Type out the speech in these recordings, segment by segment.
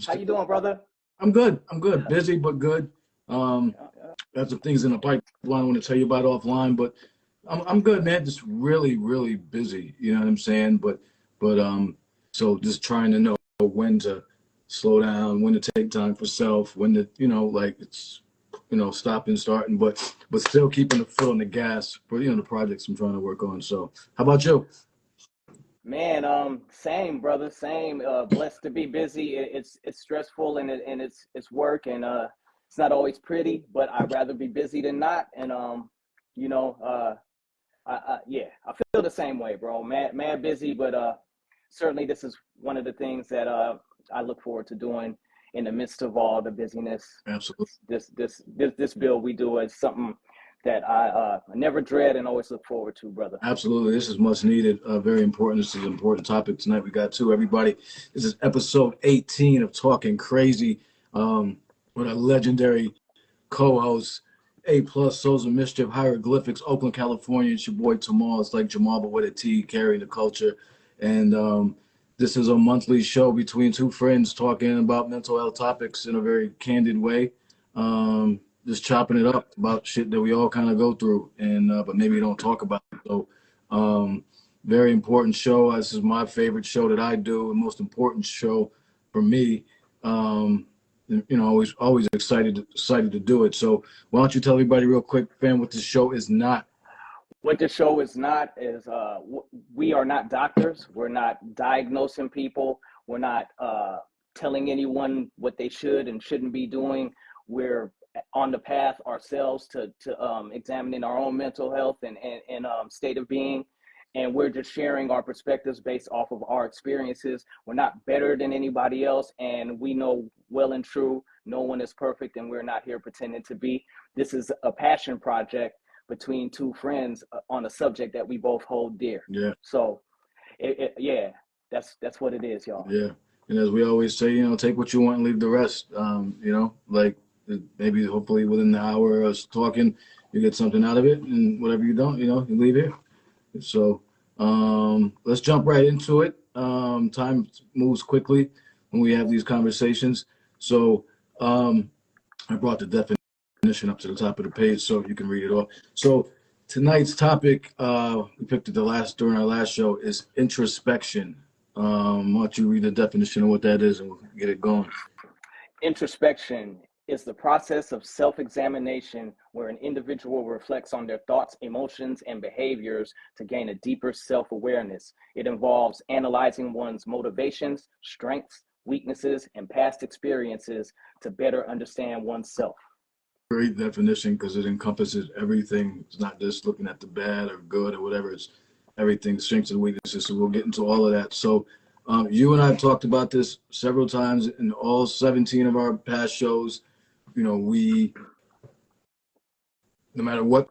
How you doing, brother? I'm good. I'm good. Busy but good. Um, got some things in the pipeline I want to tell you about offline, but I'm good, man. Just really, really busy. You know what I'm saying? But so just trying to know when to slow down, when to take time for self, when to like it's stop and starting, but still keeping the foot on the gas for the projects I'm trying to work on. So how about you? Man, same, brother, same. Blessed to be busy. It's stressful and it's work and it's not always pretty, but I'd rather be busy than not. And you know, uh, yeah, I feel the same way, bro. Mad busy, but certainly this is one of the things that I look forward to doing in the midst of all the busyness. Absolutely. This bill we do is something that I never dread and always look forward to, brother. Absolutely. This is much needed. Very important. This is an important topic tonight. We got two. Everybody, this is episode 18 of Talking Crazy with a legendary co-host, A plus Souls of Mischief, Hieroglyphics, Oakland, California. It's your boy Tamal. It's like Jamal, but with a T, carrying the culture. And this is a monthly show between two friends talking about mental health topics in a very candid way. Just chopping it up about shit that we all kind of go through, and but maybe don't talk about. So, um, very important show. This is my favorite show that I do, and most important show for me. Um, always excited to do it. So, why don't you tell everybody real quick, fam, what this show is not? What the show is not is we are not doctors. We're not diagnosing people. We're not telling anyone what they should and shouldn't be doing. We're on the path ourselves to examining our own mental health and state of being. And we're just sharing our perspectives based off of our experiences. We're not better than anybody else. And we know well and true, no one is perfect, and we're not here pretending to be. This is a passion project between two friends on a subject that we both hold dear. Yeah, So, yeah, that's what it is, y'all. yeah. And as we always say, take what you want and leave the rest. Like maybe hopefully within the hour of us talking, you get something out of it, and whatever you don't, you leave it. So let's jump right into it. Time moves quickly when we have these conversations. So I brought the definition up to the top of the page so you can read it off. So tonight's topic, we picked it during our last show, is introspection. Why don't you read the definition of what that is and we'll get it going? Introspection is the process of self-examination where an individual reflects on their thoughts, emotions, and behaviors to gain a deeper self-awareness. It involves analyzing one's motivations, strengths, weaknesses, and past experiences to better understand oneself. Great definition because it encompasses everything. It's not just looking at the bad or good or whatever. It's everything, strengths and weaknesses. So we'll get into all of that. So you and I have talked about this several times in all 17 of our past shows. We, no matter what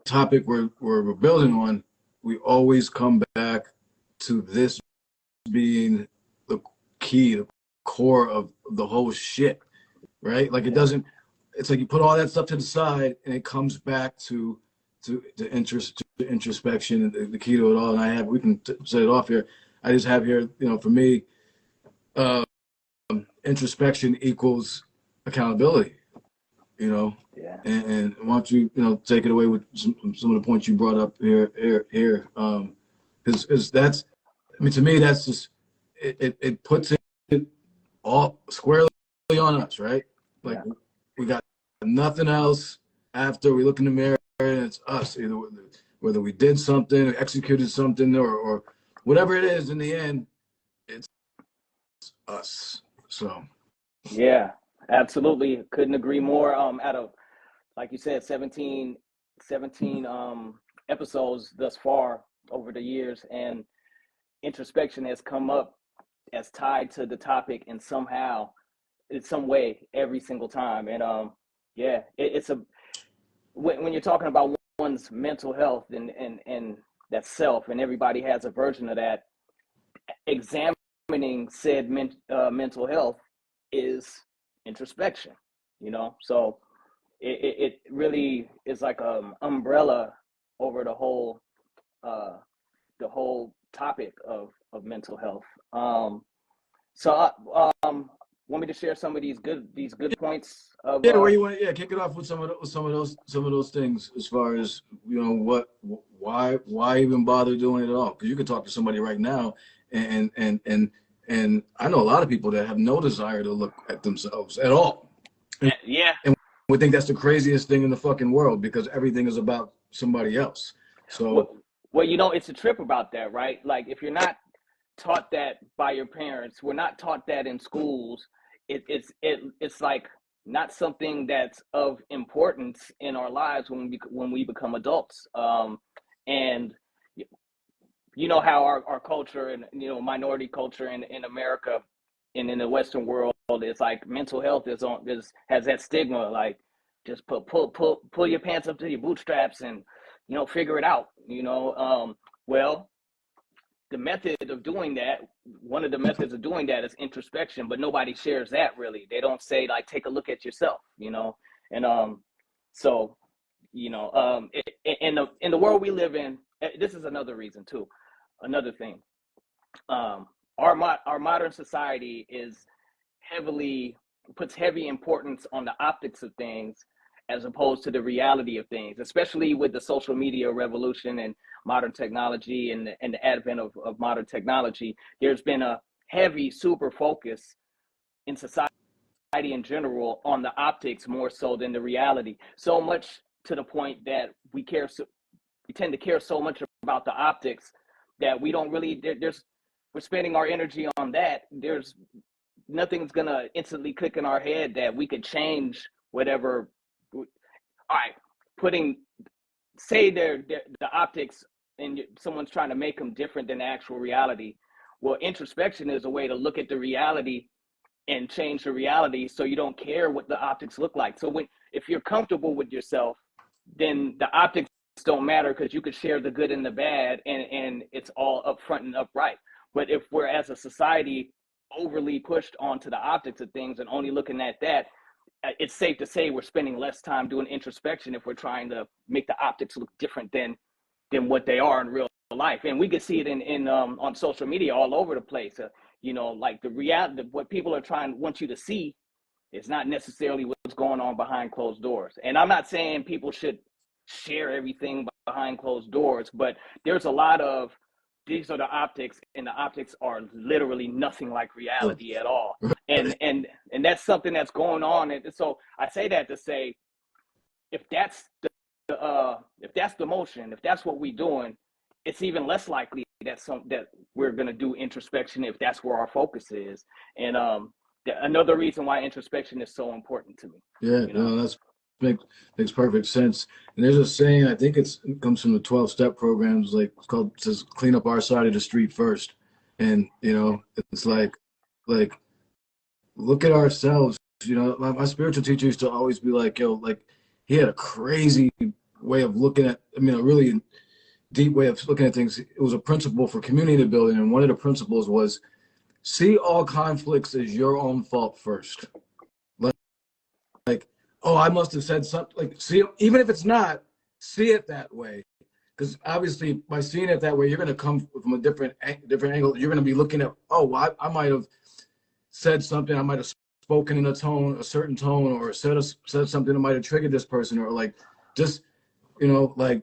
topic we're building on, we always come back to this being the key, the core of the whole shit, right? Like it doesn't. It's like you put all that stuff to the side, and it comes back to introspection, and the key to it all. And we can set it off here. I just have here, for me, uh, introspection equals accountability. Yeah. And why don't you, take it away with some of the points you brought up here. Because that's, I mean, to me, that's just it puts it all squarely on us, right? Like Yeah. we got nothing else after we look in the mirror and it's us, either whether we did something, or executed something, or whatever it is. In the end, it's us. So Yeah, absolutely. Couldn't agree more. Out of, like you said, 17 episodes thus far over the years, and introspection has come up as tied to the topic in somehow, in some way, every single time. And yeah, it's a when you're talking about one's mental health and that self, and everybody has a version of that. Examining said mental health is introspection, so it really is like an umbrella over uh the whole topic of mental health. So want me to share some of these good points of Yeah, where you want? Yeah, kick it off with some of those things as far as why even bother doing it at all? Because you could talk to somebody right now, and and and and I know a lot of people that have no desire to look at themselves at all, yeah. and we think that's the craziest thing in the fucking world because everything is about somebody else. So Well, it's a trip about that, right? Like if you're not taught that by your parents, we're not taught that in schools. It's like not something that's of importance in our lives when we become adults. And you know how our culture and minority culture in America and in the Western world is like mental health has that stigma, like just pull your pants up to your bootstraps and figure it out. Well, the method of doing that, one of the methods of doing that is introspection, but nobody shares that really. They don't say like take a look at yourself, and so in the world we live in, this is another reason too, another thing. Our modern society is heavily puts heavy importance on the optics of things as opposed to the reality of things, especially with the social media revolution and modern technology and the advent of modern technology. There's been a heavy super focus in society in general on the optics more so than the reality. So much to the point that we tend to care so much about the optics that we don't really we're spending our energy on that. There's nothing's gonna instantly click in our head that we could change whatever. All right, putting say the optics and someone's trying to make them different than the actual reality. Well, introspection is a way to look at the reality and change the reality so you don't care what the optics look like. So if you're comfortable with yourself, then the optics don't matter because you could share the good and the bad and it's all upfront and upright. But if we're as a society overly pushed onto the optics of things and only looking at that, it's safe to say we're spending less time doing introspection if we're trying to make the optics look different than what they are in real life. And we can see it in on social media all over the place. Like the reality, what people are want you to see is not necessarily what's going on behind closed doors. And I'm not saying people should share everything behind closed doors, but there's a lot of these are the optics, and the optics are literally nothing like reality at all. And that's something that's going on. And so I say that to say, if that's the motion, if that's what we're doing, it's even less likely that we're going to do introspection if that's where our focus is. And another reason why introspection is so important to me. yeah, no, that's makes perfect sense. And there's a saying, I think it comes from the 12-step programs, like it says clean up our side of the street first. And it's like look at ourselves. My spiritual teacher used to always be like, yo, like he had a crazy way of looking at, a really deep way of looking at things. It was a principle for community building, and one of the principles was see all conflicts as your own fault first. Like, oh, I must have said something. Like, see, even if it's not, see it that way, because obviously by seeing it that way, you're going to come from a different angle. You're going to be looking at, oh, well, I might have said something. I might have spoken in a certain tone, or said something that might have triggered this person, or like just like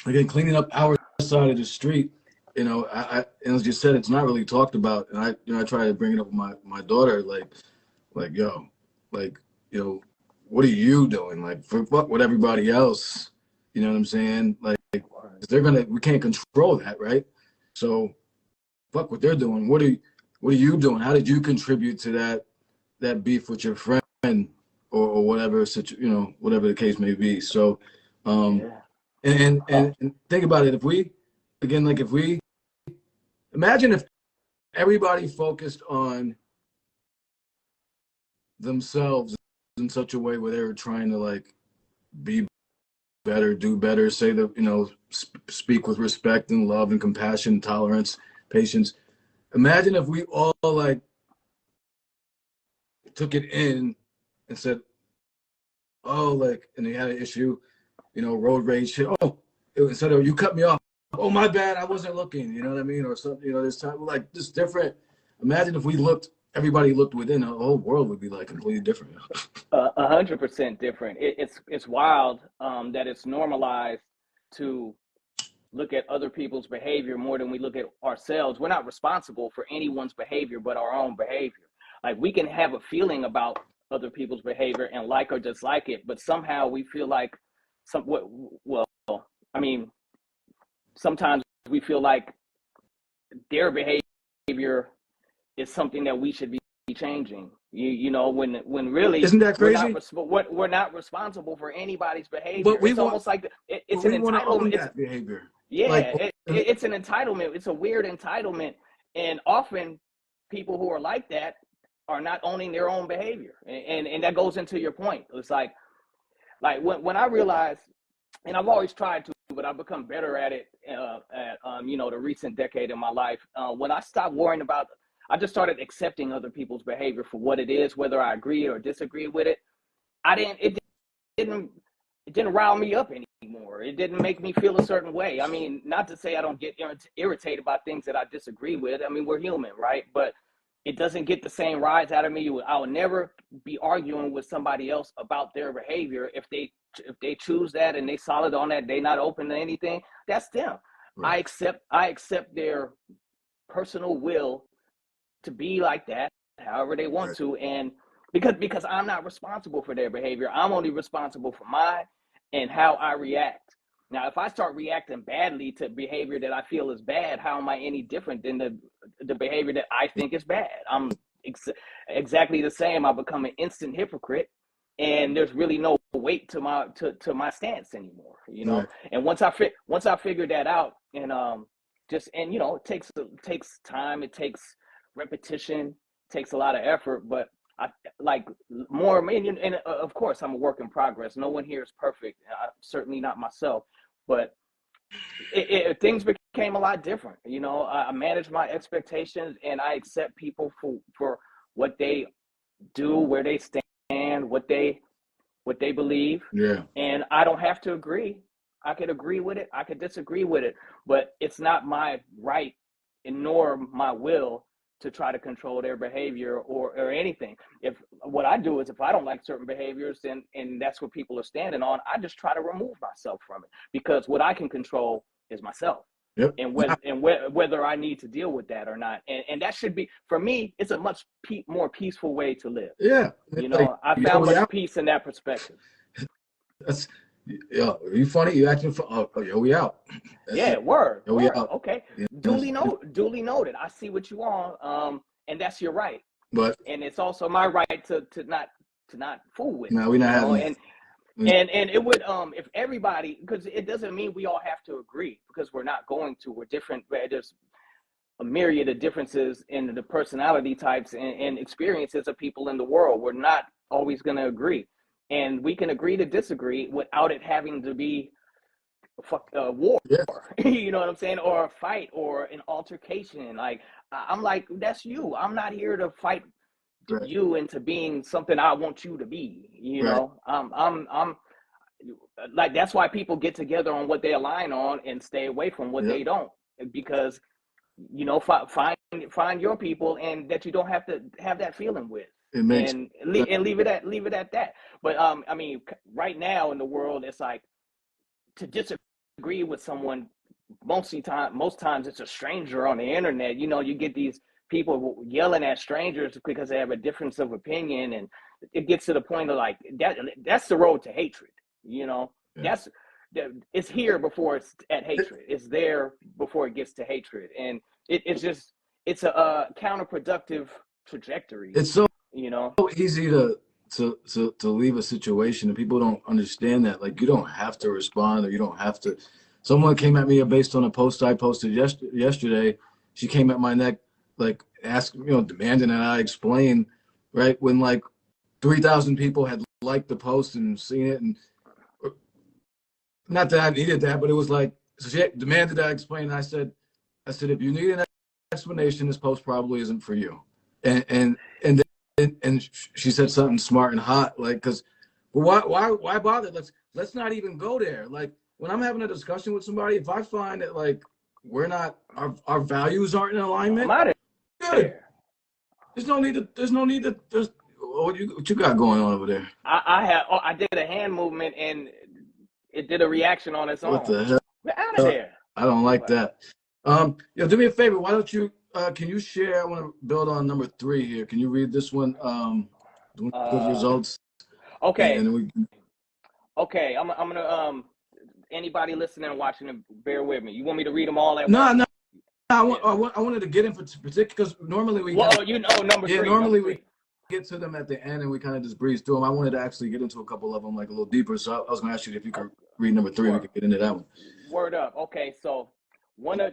again, cleaning up our side of the street. I and as you said, it's not really talked about, and I try to bring it up with my daughter, like yo, like what are you doing? Like for fuck with everybody else, you know what I'm saying? Like we can't control that, right? So fuck what they're doing. What are you doing? How did you contribute to that beef with your friend or whatever whatever the case may be? So and think about it. If we imagine if everybody focused on themselves in such a way where they were trying to like be better, do better, say that, speak with respect and love and compassion, tolerance, patience. Imagine if we all like took it in and said, oh, like, and they had an issue, road rage shit. Oh, instead of you cut me off. Oh, my bad. I wasn't looking. You know what I mean? Or something, this time, like, just different. Imagine if we looked everybody looked within, the whole world would be like completely different. 100% different. It's wild that it's normalized to look at other people's behavior more than we look at ourselves. We're not responsible for anyone's behavior but our own behavior. Like, we can have a feeling about other people's behavior and like or dislike it, but somehow we feel like well, I mean, sometimes we feel like their behavior is something that we should be changing. You know, when really Isn't that crazy? We're not responsible for anybody's behavior. But we it's want, almost like it's but an we want to own entitlement. that behavior. Yeah, Like, it's an entitlement. It's a weird entitlement, and often people who are like that are not owning their own behavior, and that goes into your point. It's like when I realized, and I've always tried to, but I've become better at it at the recent decade in my life. When I stopped worrying about, I just started accepting other people's behavior for what it is, whether I agree or disagree with it. It didn't rile me up anymore. It didn't make me feel a certain way. I mean, not to say I don't get irritated by things that I disagree with. I mean, we're human, right? But it doesn't get the same rise out of me. I will never be arguing with somebody else about their behavior. If they choose that and they solid on that, they not open to anything, that's them. Right. I accept their personal will to be like that, however they want to, and because I'm not responsible for their behavior. I'm only responsible for mine and how I react. Now, if I start reacting badly to behavior that I feel is bad, how am I any different than the behavior that I think is bad? I'm exactly the same. I become an instant hypocrite, and there's really no weight to my stance anymore. You know. Right. And once I figured that out, and it takes time, it takes repetition, takes a lot of effort, but I like more, and of course I'm a work in progress. No one here is perfect, certainly not myself, but things became a lot different. You know, I manage my expectations and I accept people for what they do, where they stand, what they believe. Yeah. And I don't have to agree. I could agree with it, I could disagree with it, but it's not my right and nor my will to try to control their behavior or anything. If what I do is, if I don't like certain behaviors and that's what people are standing on, I just try to remove myself from it, because what I can control is myself. Yep. And whether I need to deal with that or not. And that should be, for me, it's a much more peaceful way to live. Yeah. You know, like, I found much peace in that perspective. That's, yeah, are you funny? You acting for? Oh, yo, we out. That's yeah, it. Word. Yo, we out. Okay. Yeah. Duly noted. I see what you on. And that's your right. But and it's also my right to not fool with. No, we're not having. And it would if everybody, because it doesn't mean we all have to agree, because we're not going to. We're different. There's a myriad of differences in the personality types and experiences of people in the world. We're not always going to agree. And we can agree to disagree without it having to be war. Yeah. You know what I'm saying? Or a fight or an altercation. Like, I'm like, that's you. I'm not here to fight you into being something I want you to be. You know, I'm like, that's why people get together on what they align on and stay away from what they don't, because, you know, find your people and that you don't have to have that feeling with. And leave it at that. But I mean, right now in the world, it's like, to disagree with someone, most times it's a stranger on the internet. You know, you get these people yelling at strangers because they have a difference of opinion, and it gets to the point of like that's the road to hatred. You know, it's here before it's at hatred. It's there before it gets to hatred, and it's a counterproductive trajectory. It's so, you know, so easy to leave a situation, and people don't understand that. Like, you don't have to respond, or you don't have to. Someone came at me based on a post I posted yesterday. She came at my neck, like, demanding that I explain, right? When like 3,000 people had liked the post and seen it, and not that I needed that, but it was like, so she demanded that I explain. And I said, if you need an explanation, this post probably isn't for you. And she said something smart and hot, like, because why bother? Let's not even go there. Like, when I'm having a discussion with somebody, if I find that like we're not, our values aren't in alignment, I'm out of good. There's no need to. What you got going on over there? I did a hand movement and it did a reaction on its What own. the hell? Get out of there. I don't like What? that. Do me a favor. Why don't you? Can you share? I want to build on number 3 here. Can you read this one? The Uh, results, okay, and we. okay. I'm gonna anybody listening and watching, bear with me. You want me to read them all at No, once? no. Yeah. I wanted to get in for particular because normally we kind Well, of you know, number yeah three, number normally we three. get to them at the end and we kind of just breeze through them. I wanted to actually get into a couple of them like a little deeper. So I was going to ask you if you could read number 3. We Word, could get into that one. word up. Okay, so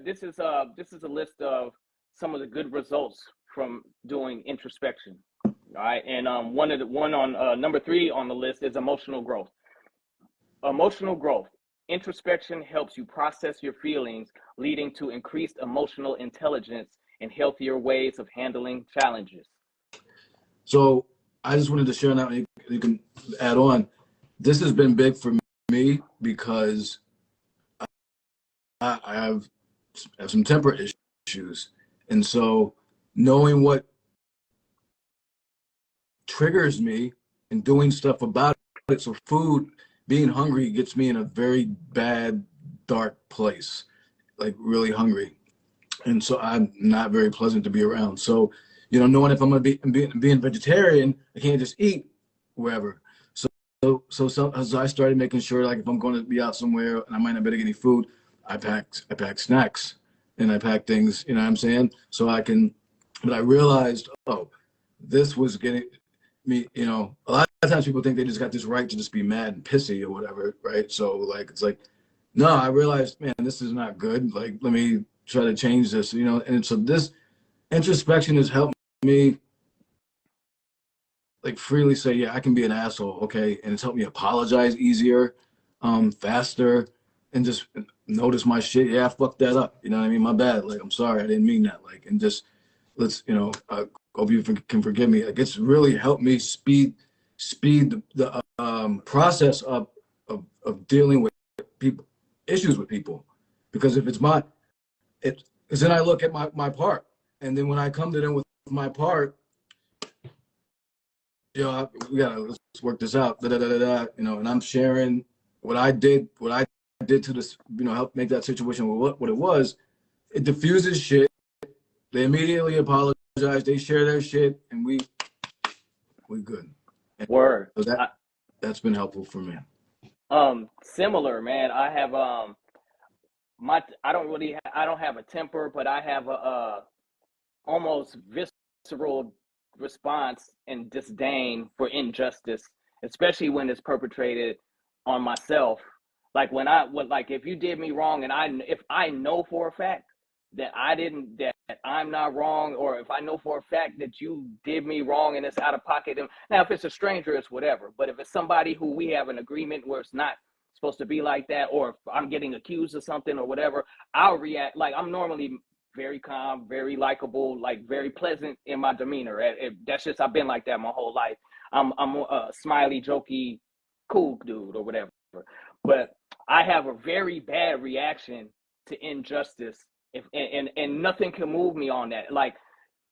this is a list of some of the good results from doing introspection. All right, and one on number 3 on the list is emotional growth. Emotional growth. Introspection helps you process your feelings, leading to increased emotional intelligence and healthier ways of handling challenges. So I just wanted to share that. You can add on. This has been big for me because I have some temper issues, and so knowing what triggers me and doing stuff about it. So food, being hungry gets me in a very bad, dark place, like really hungry. And so I'm not very pleasant to be around. So, knowing if I'm going to being vegetarian, I can't just eat wherever. So I started making sure, like, if I'm going to be out somewhere and I might not be able to get any food, I pack snacks and I pack things, you know what I'm saying? So I can, but I realized, oh, this was getting me, a lot of times people think they just got this right to just be mad and pissy or whatever, right? So like, it's like, no, I realized, man, this is not good. Like, let me try to change this, and so this introspection has helped me like freely say, yeah, I can be an asshole, okay, and it's helped me apologize easier, faster, and just notice my shit. Yeah, I fucked that up. You know what I mean? My bad. Like, I'm sorry, I didn't mean that. Like, and just let's, hope you can forgive me. Like, it's really helped me speed the process of dealing with people issues with people, because if it's because then I look at my part, and then when I come to them with my part, we gotta let's work this out. Da, da, da, da, da, and I'm sharing what I did to this, help make that situation what it was. It diffuses shit. They immediately apologize. They share their shit, and we good. And Word. so that's been helpful for me. Similar, man. I have I don't have a temper, but I have a almost visceral response and disdain for injustice, especially when it's perpetrated on myself. Like like if you did me wrong, and if I know for a fact that I'm not wrong, or if I know for a fact that you did me wrong and it's out of pocket. And now, if it's a stranger, it's whatever. But if it's somebody who we have an agreement where it's not supposed to be like that, or if I'm getting accused of something or whatever, I'll react. Like, I'm normally very calm, very likable, like very pleasant in my demeanor. That's just, I've been like that my whole life. I'm a smiley, jokey, cool dude or whatever. But I have a very bad reaction to injustice, and nothing can move me on that. Like,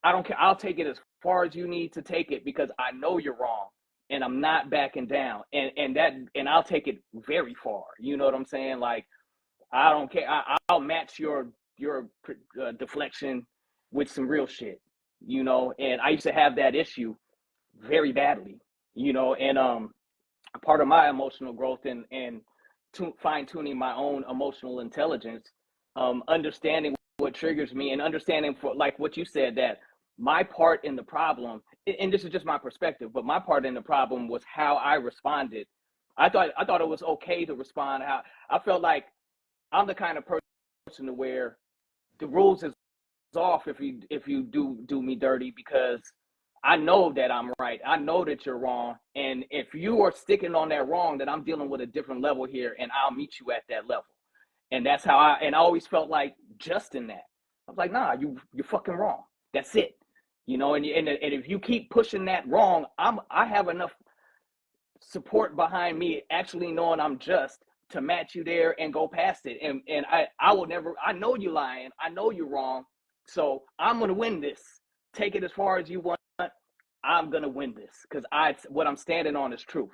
I don't care. I'll take it as far as you need to take it, because I know you're wrong and I'm not backing down. And I'll take it very far. You know what I'm saying? Like, I don't care. I'll match your deflection with some real shit, And I used to have that issue very badly, and part of my emotional growth and fine tuning my own emotional intelligence, understanding what triggers me, and understanding, for like what you said, that my part in the problem, and this is just my perspective, but my part in the problem was how I responded. I thought it was okay to respond how I felt. Like, I'm the kind of person to where the rules is off if you do me dirty, because I know that I'm right. I know that you're wrong. And if you are sticking on that wrong, then I'm dealing with a different level here, and I'll meet you at that level. And that's how I always felt like just in that. I was like, nah, you're fucking wrong. That's it. And if you keep pushing that wrong, I have enough support behind me actually knowing I'm just to match you there and go past it. And I will never, I know you're lying. I know you're wrong. So I'm going to win this. Take it as far as you want I'm gonna win this because what I'm standing on is truth,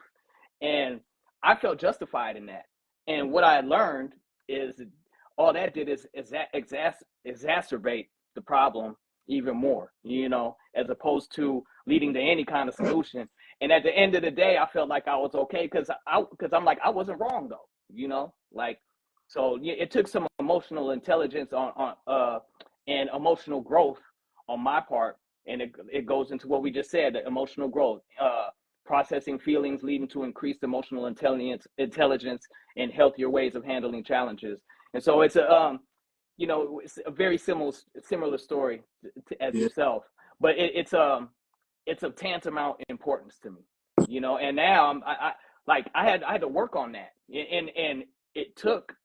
and I felt justified in that. And what I learned is all that did is that exacerbate the problem even more, as opposed to leading to any kind of solution. And at the end of the day, I felt like I was okay because I'm like I wasn't wrong though, like so yeah, it took some emotional intelligence and emotional growth on my part, and it goes into what we just said, the emotional growth, processing feelings leading to increased emotional intelligence and healthier ways of handling challenges. And so it's a very similar story as Yeah. yourself, but it's of tantamount importance to me, and now I had to work on that, and it took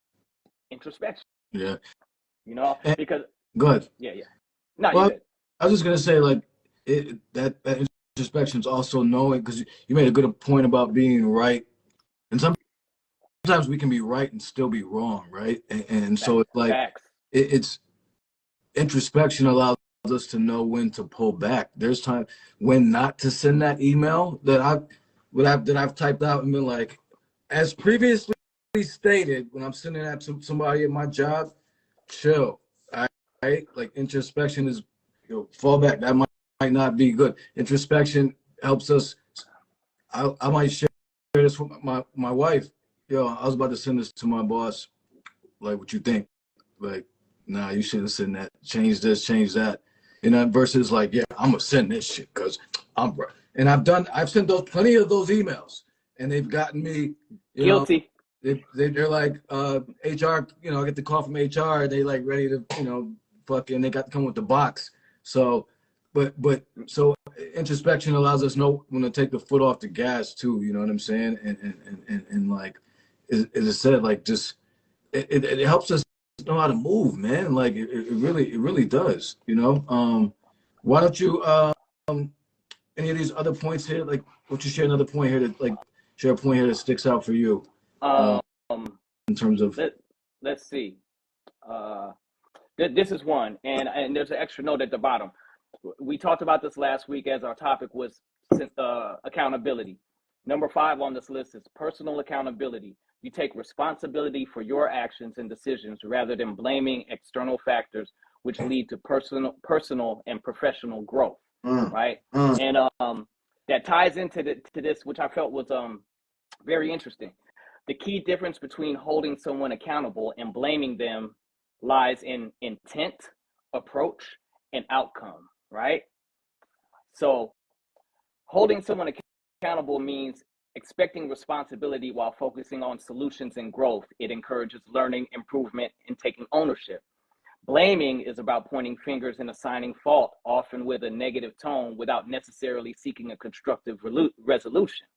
introspection, Yeah. And, because go ahead. yeah. No, you Well, good. I was just gonna say, like, that introspection is also knowing, because you made a good point about being right, and sometimes we can be right and still be wrong, right? And so it's like Facts. it's introspection allows us to know when to pull back. There's time when not to send that email that I've typed out and been like, as previously stated, when I'm sending that to somebody at my job, chill. All right, like introspection is, fall back. That might not be good. Introspection helps us. I might share this with my wife. I was about to send this to my boss. Like, what you think? Like, nah, you shouldn't send that. Change this, change that. Versus like, yeah, I'm gonna send this shit because I'm right. And I've sent plenty of those emails, and they've gotten me, Guilty. they're like, HR, I get the call from HR, they like ready to, fucking, they got to come with the box. So, so introspection allows us know when to take the foot off the gas too. You know what I'm saying? And like, as I said, like just it helps us know how to move, man. Like it really does. Why don't you any of these other points here? Like, why don't you share another point here share a point here that sticks out for you, um in terms of. let's see. uh this is one, and there's an extra note at the bottom. We talked about this last week as our topic was accountability. Number 5 on this list is personal accountability. You take responsibility for your actions and decisions rather than blaming external factors, which lead to personal and professional growth. Right. And that ties into to this, which I felt was very interesting. The key difference between holding someone accountable and blaming them lies in intent, approach, and outcome, right? So holding someone accountable means expecting responsibility while focusing on solutions and growth. It encourages learning, improvement, and taking ownership. Blaming is about pointing fingers and assigning fault, often with a negative tone, without necessarily seeking a constructive resolution.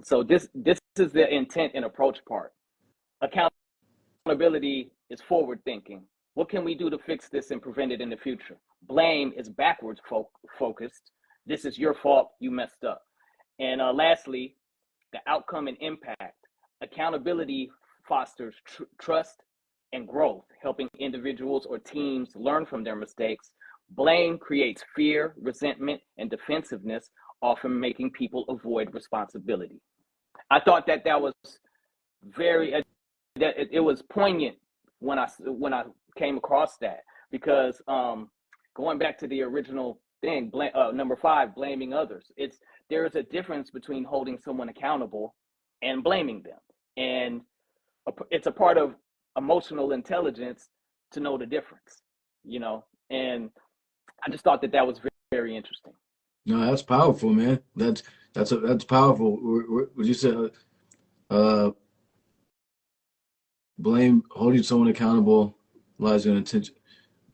So this is the intent and approach part. Accountability is forward thinking. What can we do to fix this and prevent it in the future? Blame is backwards focused. This is your fault. You messed up. And lastly, the outcome and impact. Accountability fosters trust and growth, helping individuals or teams learn from their mistakes. Blame creates fear, resentment, and defensiveness, often making people avoid responsibility. I thought that was very that it was poignant when I came across that, because going back to the original thing, number 5, blaming others. There is a difference between holding someone accountable and blaming them, and it's a part of emotional intelligence to know the difference, and I just thought that was very, very interesting. No, that's powerful, man. That's powerful. What you said, uh, blame, holding someone accountable lies in intention.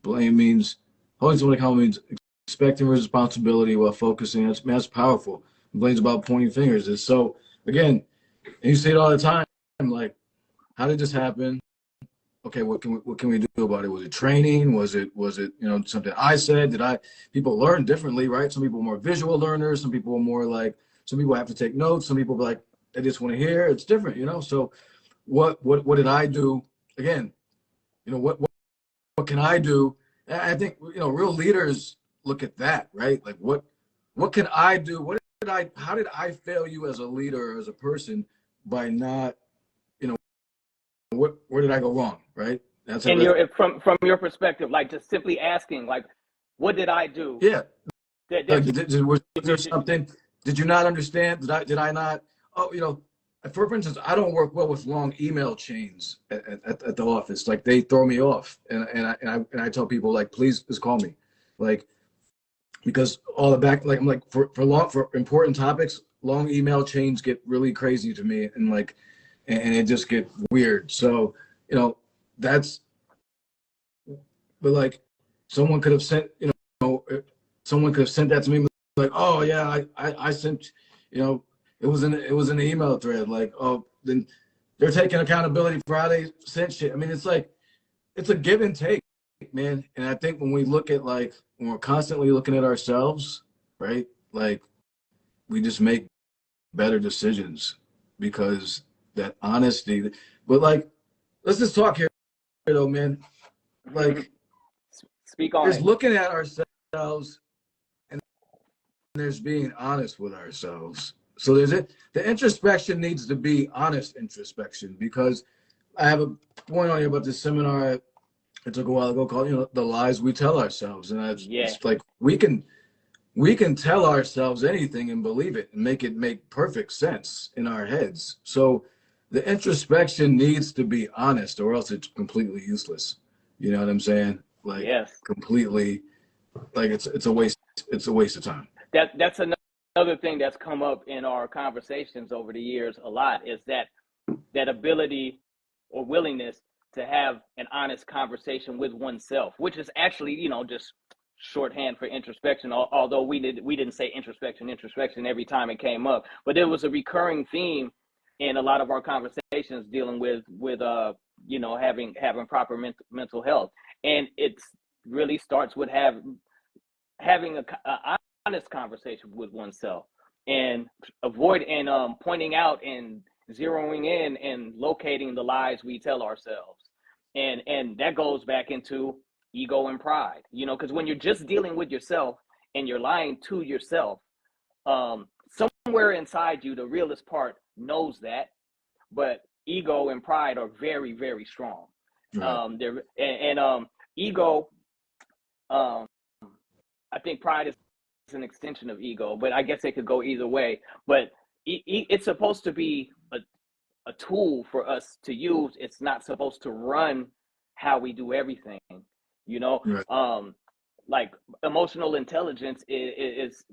Blame means holding someone accountable means expecting responsibility while focusing. That's powerful. Blame's about pointing fingers. And so again, and you say it all the time, like, how did this happen? Okay, what can we do about it? Was it training? Was it something I said? People learn differently, right? Some people are more visual learners. Some people are more like, some people have to take notes. Some people like, they just want to hear. It's different. So what did I do? Again, what can I do? And I think real leaders look at that, right? Like, what what can I do? How did I fail you as a leader, or as a person, by not, you know, where did I go wrong? Right. That's it. And Right. you're from your perspective, like just simply asking, like, what did I do Yeah. that Like, you was there something? Did you not understand? Did I not? Oh, for instance, I don't work well with long email chains at the office. Like, they throw me off, and I tell people, like, please just call me, like, because all the back, like, I'm like, for important topics, long email chains get really crazy to me, and like, and it just get weird. So, that's, but like, someone could have sent, someone could have sent that to me, like, oh yeah, I sent, it was an email thread, like, oh, then they're taking accountability for how they sent shit. I mean, it's like, it's a give and take, man. And I think when we look at, like, when we're constantly looking at ourselves, right, like, we just make better decisions, because that honesty. But like, let's just talk here though, man. Like, speak on there's it? looking at ourselves, and there's being honest with ourselves. So there's it. The introspection needs to be honest introspection, because I have a point on here about this seminar I took a while ago called, the lies we tell ourselves. And Yeah. it's like, we can tell ourselves anything and believe it and make it make perfect sense in our heads. So the introspection needs to be honest, or else it's completely useless. You know what I'm saying? Like, Yes. completely, like, it's a waste of time. That's another thing that's come up in our conversations over the years a lot, is that ability or willingness to have an honest conversation with oneself, which is actually, just shorthand for introspection. Although we didn't say introspection every time it came up, but there was a recurring theme in a lot of our conversations dealing with having proper mental health. And it's really starts with having a honest conversation with oneself, and pointing out and zeroing in and locating the lies we tell ourselves. And that goes back into ego and pride, because when you're just dealing with yourself and you're lying to yourself, somewhere inside you, the realist part knows that, but ego and pride are very, very strong. Right. Ego, um, I think pride is an extension of ego, but I guess it could go either way. But it's supposed to be a tool for us to use. It's not supposed to run how we do everything. You know, Right. like emotional intelligence is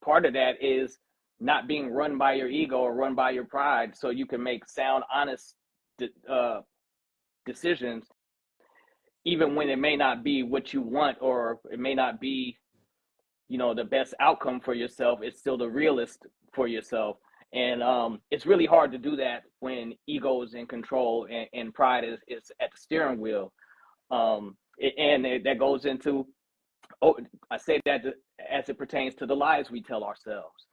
part of that, is not being run by your ego or run by your pride, so you can make sound, honest decisions, even when it may not be what you want, or it may not be the best outcome for yourself. It's still the realist for yourself. And it's really hard to do that when ego is in control, and pride is at the steering wheel. That goes into, I say that as it pertains to the lies we tell ourselves.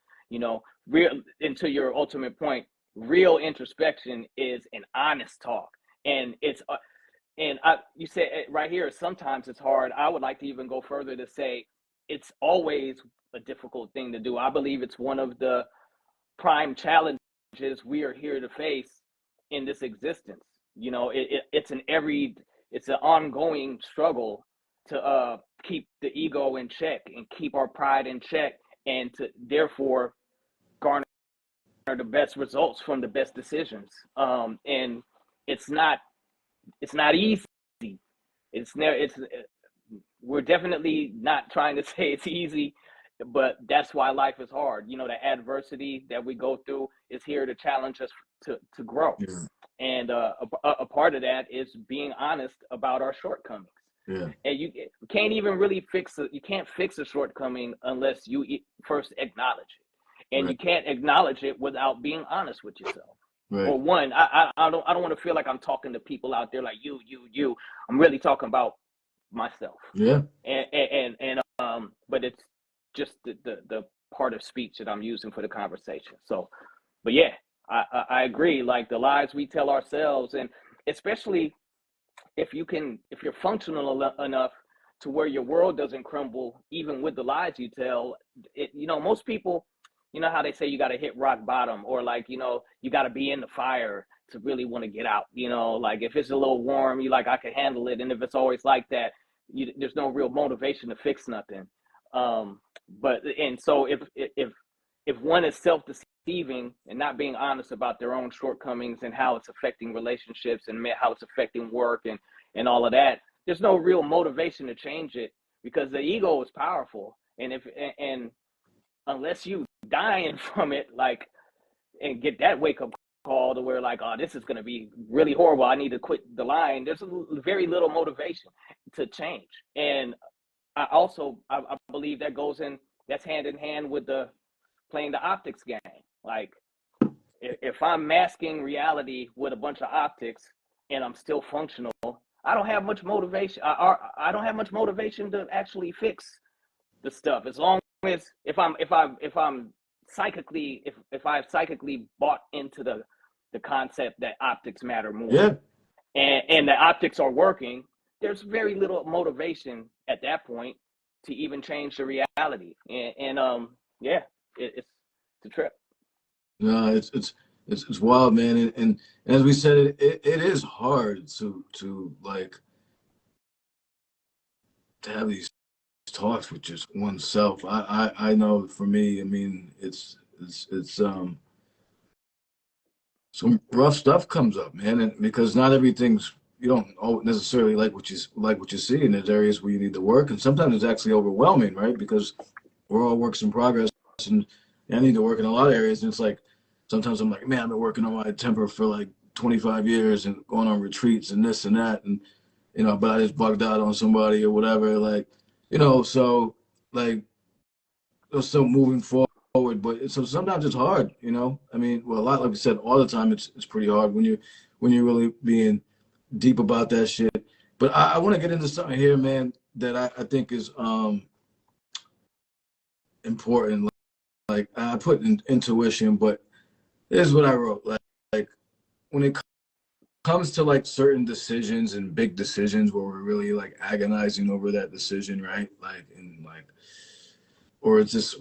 Real, and to your ultimate point, real introspection is an honest talk. And you said it right here, sometimes it's hard. I would like to even go further to say it's always a difficult thing to do. I believe it's one of the prime challenges we are here to face in this existence. It's an ongoing struggle to keep the ego in check and keep our pride in check, and to therefore garner the best results from the best decisions. And it's not easy. We're definitely not trying to say it's easy, but that's why life is hard. The adversity that we go through is here to challenge us to grow. Yeah. And a part of that is being honest about our shortcomings. Yeah. And you can't even really you can't fix a shortcoming unless you first acknowledge it. And Right. you can't acknowledge it without being honest with yourself. Right. Or one, I don't want to feel like I'm talking to people out there like you. I'm really talking about myself. Yeah. But it's just the part of speech that I'm using for the conversation. So, but yeah, I agree. Like, the lies we tell ourselves, and especially if you're functional enough to where your world doesn't crumble, even with the lies you tell. Most people, you know how they say you got to hit rock bottom, or like, you got to be in the fire to really want to get out. Like if it's a little warm, you like, I can handle it. And if it's always like that, there's no real motivation to fix nothing. So if one is self-deceiving and not being honest about their own shortcomings and how it's affecting relationships and how it's affecting work and all of that, there's no real motivation to change it, because the ego is powerful. And unless you dying from it, like, and get that wake up call to where like, oh, this is going to be really horrible, I need to quit the line, there's very little motivation to change. And I believe that's hand in hand with the playing the optics game. Like if I'm masking reality with a bunch of optics and I'm still functional, I don't have much motivation. I don't have much motivation to actually fix the stuff. As long as if I've psychically bought into the concept that optics matter more, Yeah. and the optics are working, there's very little motivation at that point to even change the reality. Yeah, it's a trip. No, it's wild, man. And as we said, it is hard to like to have these talks with just oneself. I know for me, I mean, it's some rough stuff comes up, man, and because not everything's, you don't necessarily like what you see, and there's areas where you need to work, and sometimes it's actually overwhelming, right? Because we're all works in progress, and I need to work in a lot of areas, and it's like sometimes I'm like, man, I've been working on my temper for like 25 years and going on retreats and this and that, and but I just bugged out on somebody or whatever, like, so like they're still moving forward, but so sometimes it's hard, I mean, well, a lot, like we said, all the time it's pretty hard when you're really being deep about that shit. But I want to get into something here, man, that I think is important. Like I put in intuition, but here's what I wrote. Like when it comes to like certain decisions and big decisions where we're really like agonizing over that decision, right? Like and like, or it's just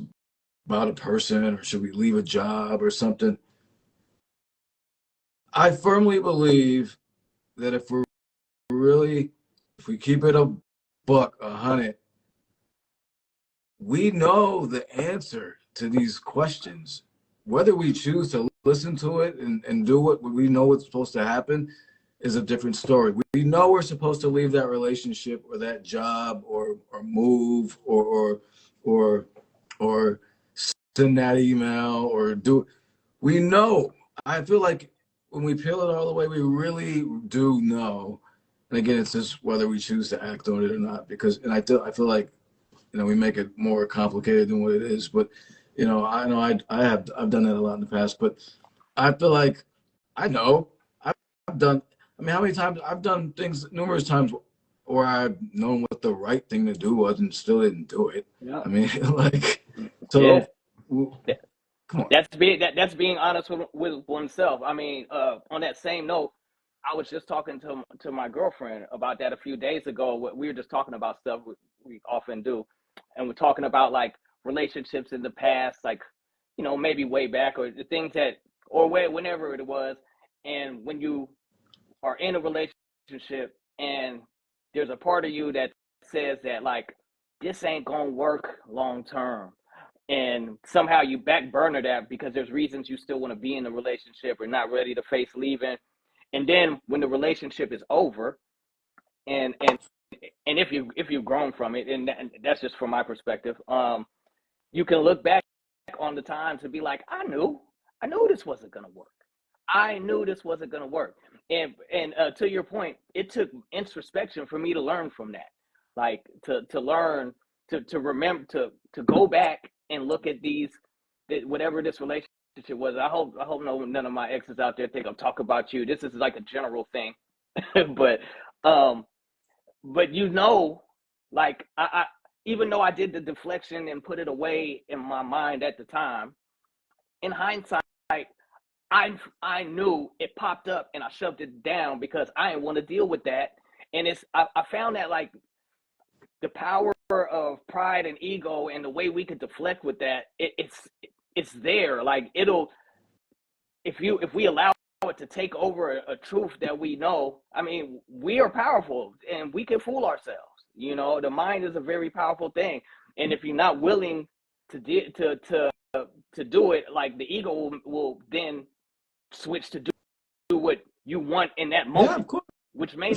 about a person, or should we leave a job or something? I firmly believe that if we keep it a buck, 100, we know the answer to these questions. Whether we choose to listen to it and do what we know what's supposed to happen is a different story. We know we're supposed to leave that relationship or that job or move or send that email or do. We know. I feel like when we peel it all the way, we really do know. And again, it's just whether we choose to act on it or not. And I feel like we make it more complicated than what it is. But I know I've done that a lot in the past. But I feel like I know I've done. I mean, how many times I've done things numerous times where I've known what the right thing to do was and still didn't do it. Yeah. I mean, like, Yeah. so come on. That's being honest with oneself. I mean, on that same note, I was just talking to my girlfriend about that a few days ago. We were just talking about stuff we often do, and we're talking about like relationships in the past, like maybe way back, or the things that, or whenever it was. And when you are in a relationship and there's a part of you that says that like this ain't gonna work long term, and somehow you back burner that because there's reasons you still want to be in the relationship or not ready to face leaving. And then when the relationship is over, and if you've grown from it, and that's just from my perspective, you can look back on the times and be like, I knew this wasn't gonna work. I knew this wasn't gonna work. And to your point, it took introspection for me to learn from that, like to learn to remember to go back and look at whatever this relationship was. I hope none of my exes out there think I'm talking about you. This is like a general thing, but um, but like I even though I did the deflection and put it away in my mind at the time, in hindsight, I knew it popped up and I shoved it down because I didn't want to deal with that. And I found that like the power of pride and ego and the way we could deflect with that, it's there. Like it'll, if we allow it to take over a truth that we know, I mean, we are powerful and we can fool ourselves. You know, the mind is a very powerful thing, and if you're not willing to do it, like the ego will then switch to do what you want in that moment, Yeah, of course. which may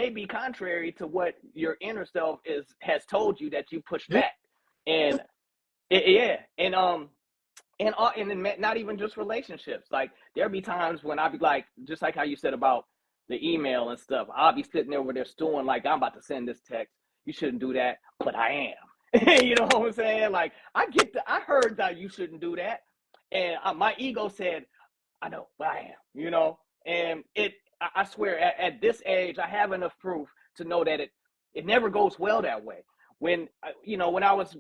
be contrary to what your inner self has told you that you push Yeah. back. And yeah, and not even just relationships. Like there'll be times when I'll be like, just like how you said about the email and stuff, I'll be sitting there over there stewing like I'm about to send this text. You shouldn't do that, but I am. You know what I'm saying? Like I heard that you shouldn't do that, and my ego said, I know, but I am. You know, and I swear, at this age, I have enough proof to know that it never goes well that way. When when I was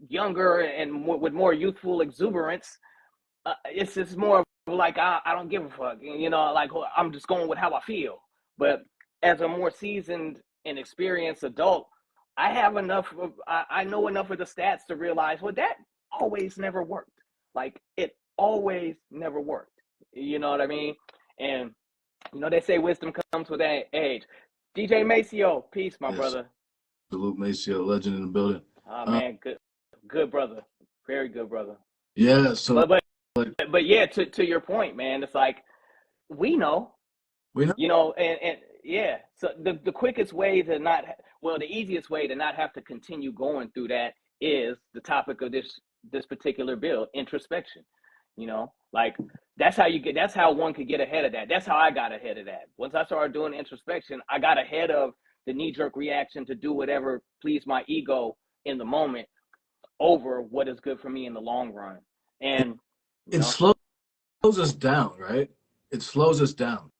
younger and with more youthful exuberance, it's just more of like I don't give a fuck. You know, like I'm just going with how I feel. But as a more seasoned and experienced adult, I have enough. I know enough of the stats to realize, well, that always never worked. Like it always never worked. You know what I mean? And they say wisdom comes with age. DJ Maceo, peace, my Yes. brother. Salute Maceo, legend in the building. Oh man, good brother, very good brother. Yeah. So, but yeah, to your point, man, it's like we know, and yeah. So the quickest way to not, well, the easiest way to not have to continue going through that is the topic of this particular bill, introspection. Like that's how one could get ahead of that. That's how I got ahead of that. Once I started doing introspection, I got ahead of the knee-jerk reaction to do whatever pleased my ego in the moment over what is good for me in the long run. And it slows us down, right? It slows us down.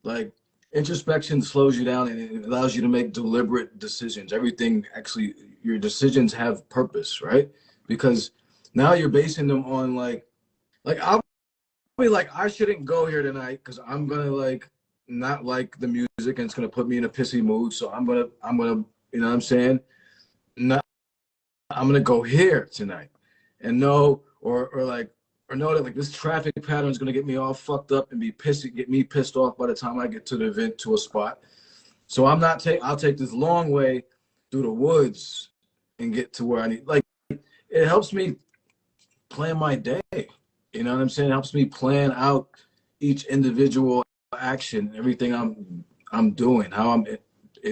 Like introspection slows you down and it allows you to make deliberate decisions. Everything actually, your decisions have purpose, right? Because now you're basing them on like I'll be like, I shouldn't go here tonight because I'm gonna like not like the music and it's gonna put me in a pissy mood. So I'm gonna, you know what I'm saying? Not, I'm gonna go here tonight, and know or know that like this traffic pattern is gonna get me all fucked up and get me pissed off by the time I get to the event to a spot. So I'll take this long way through the woods and get to where I need. Like it helps me plan my day. You know what I'm saying? It helps me plan out each individual action, everything I'm doing, how I'm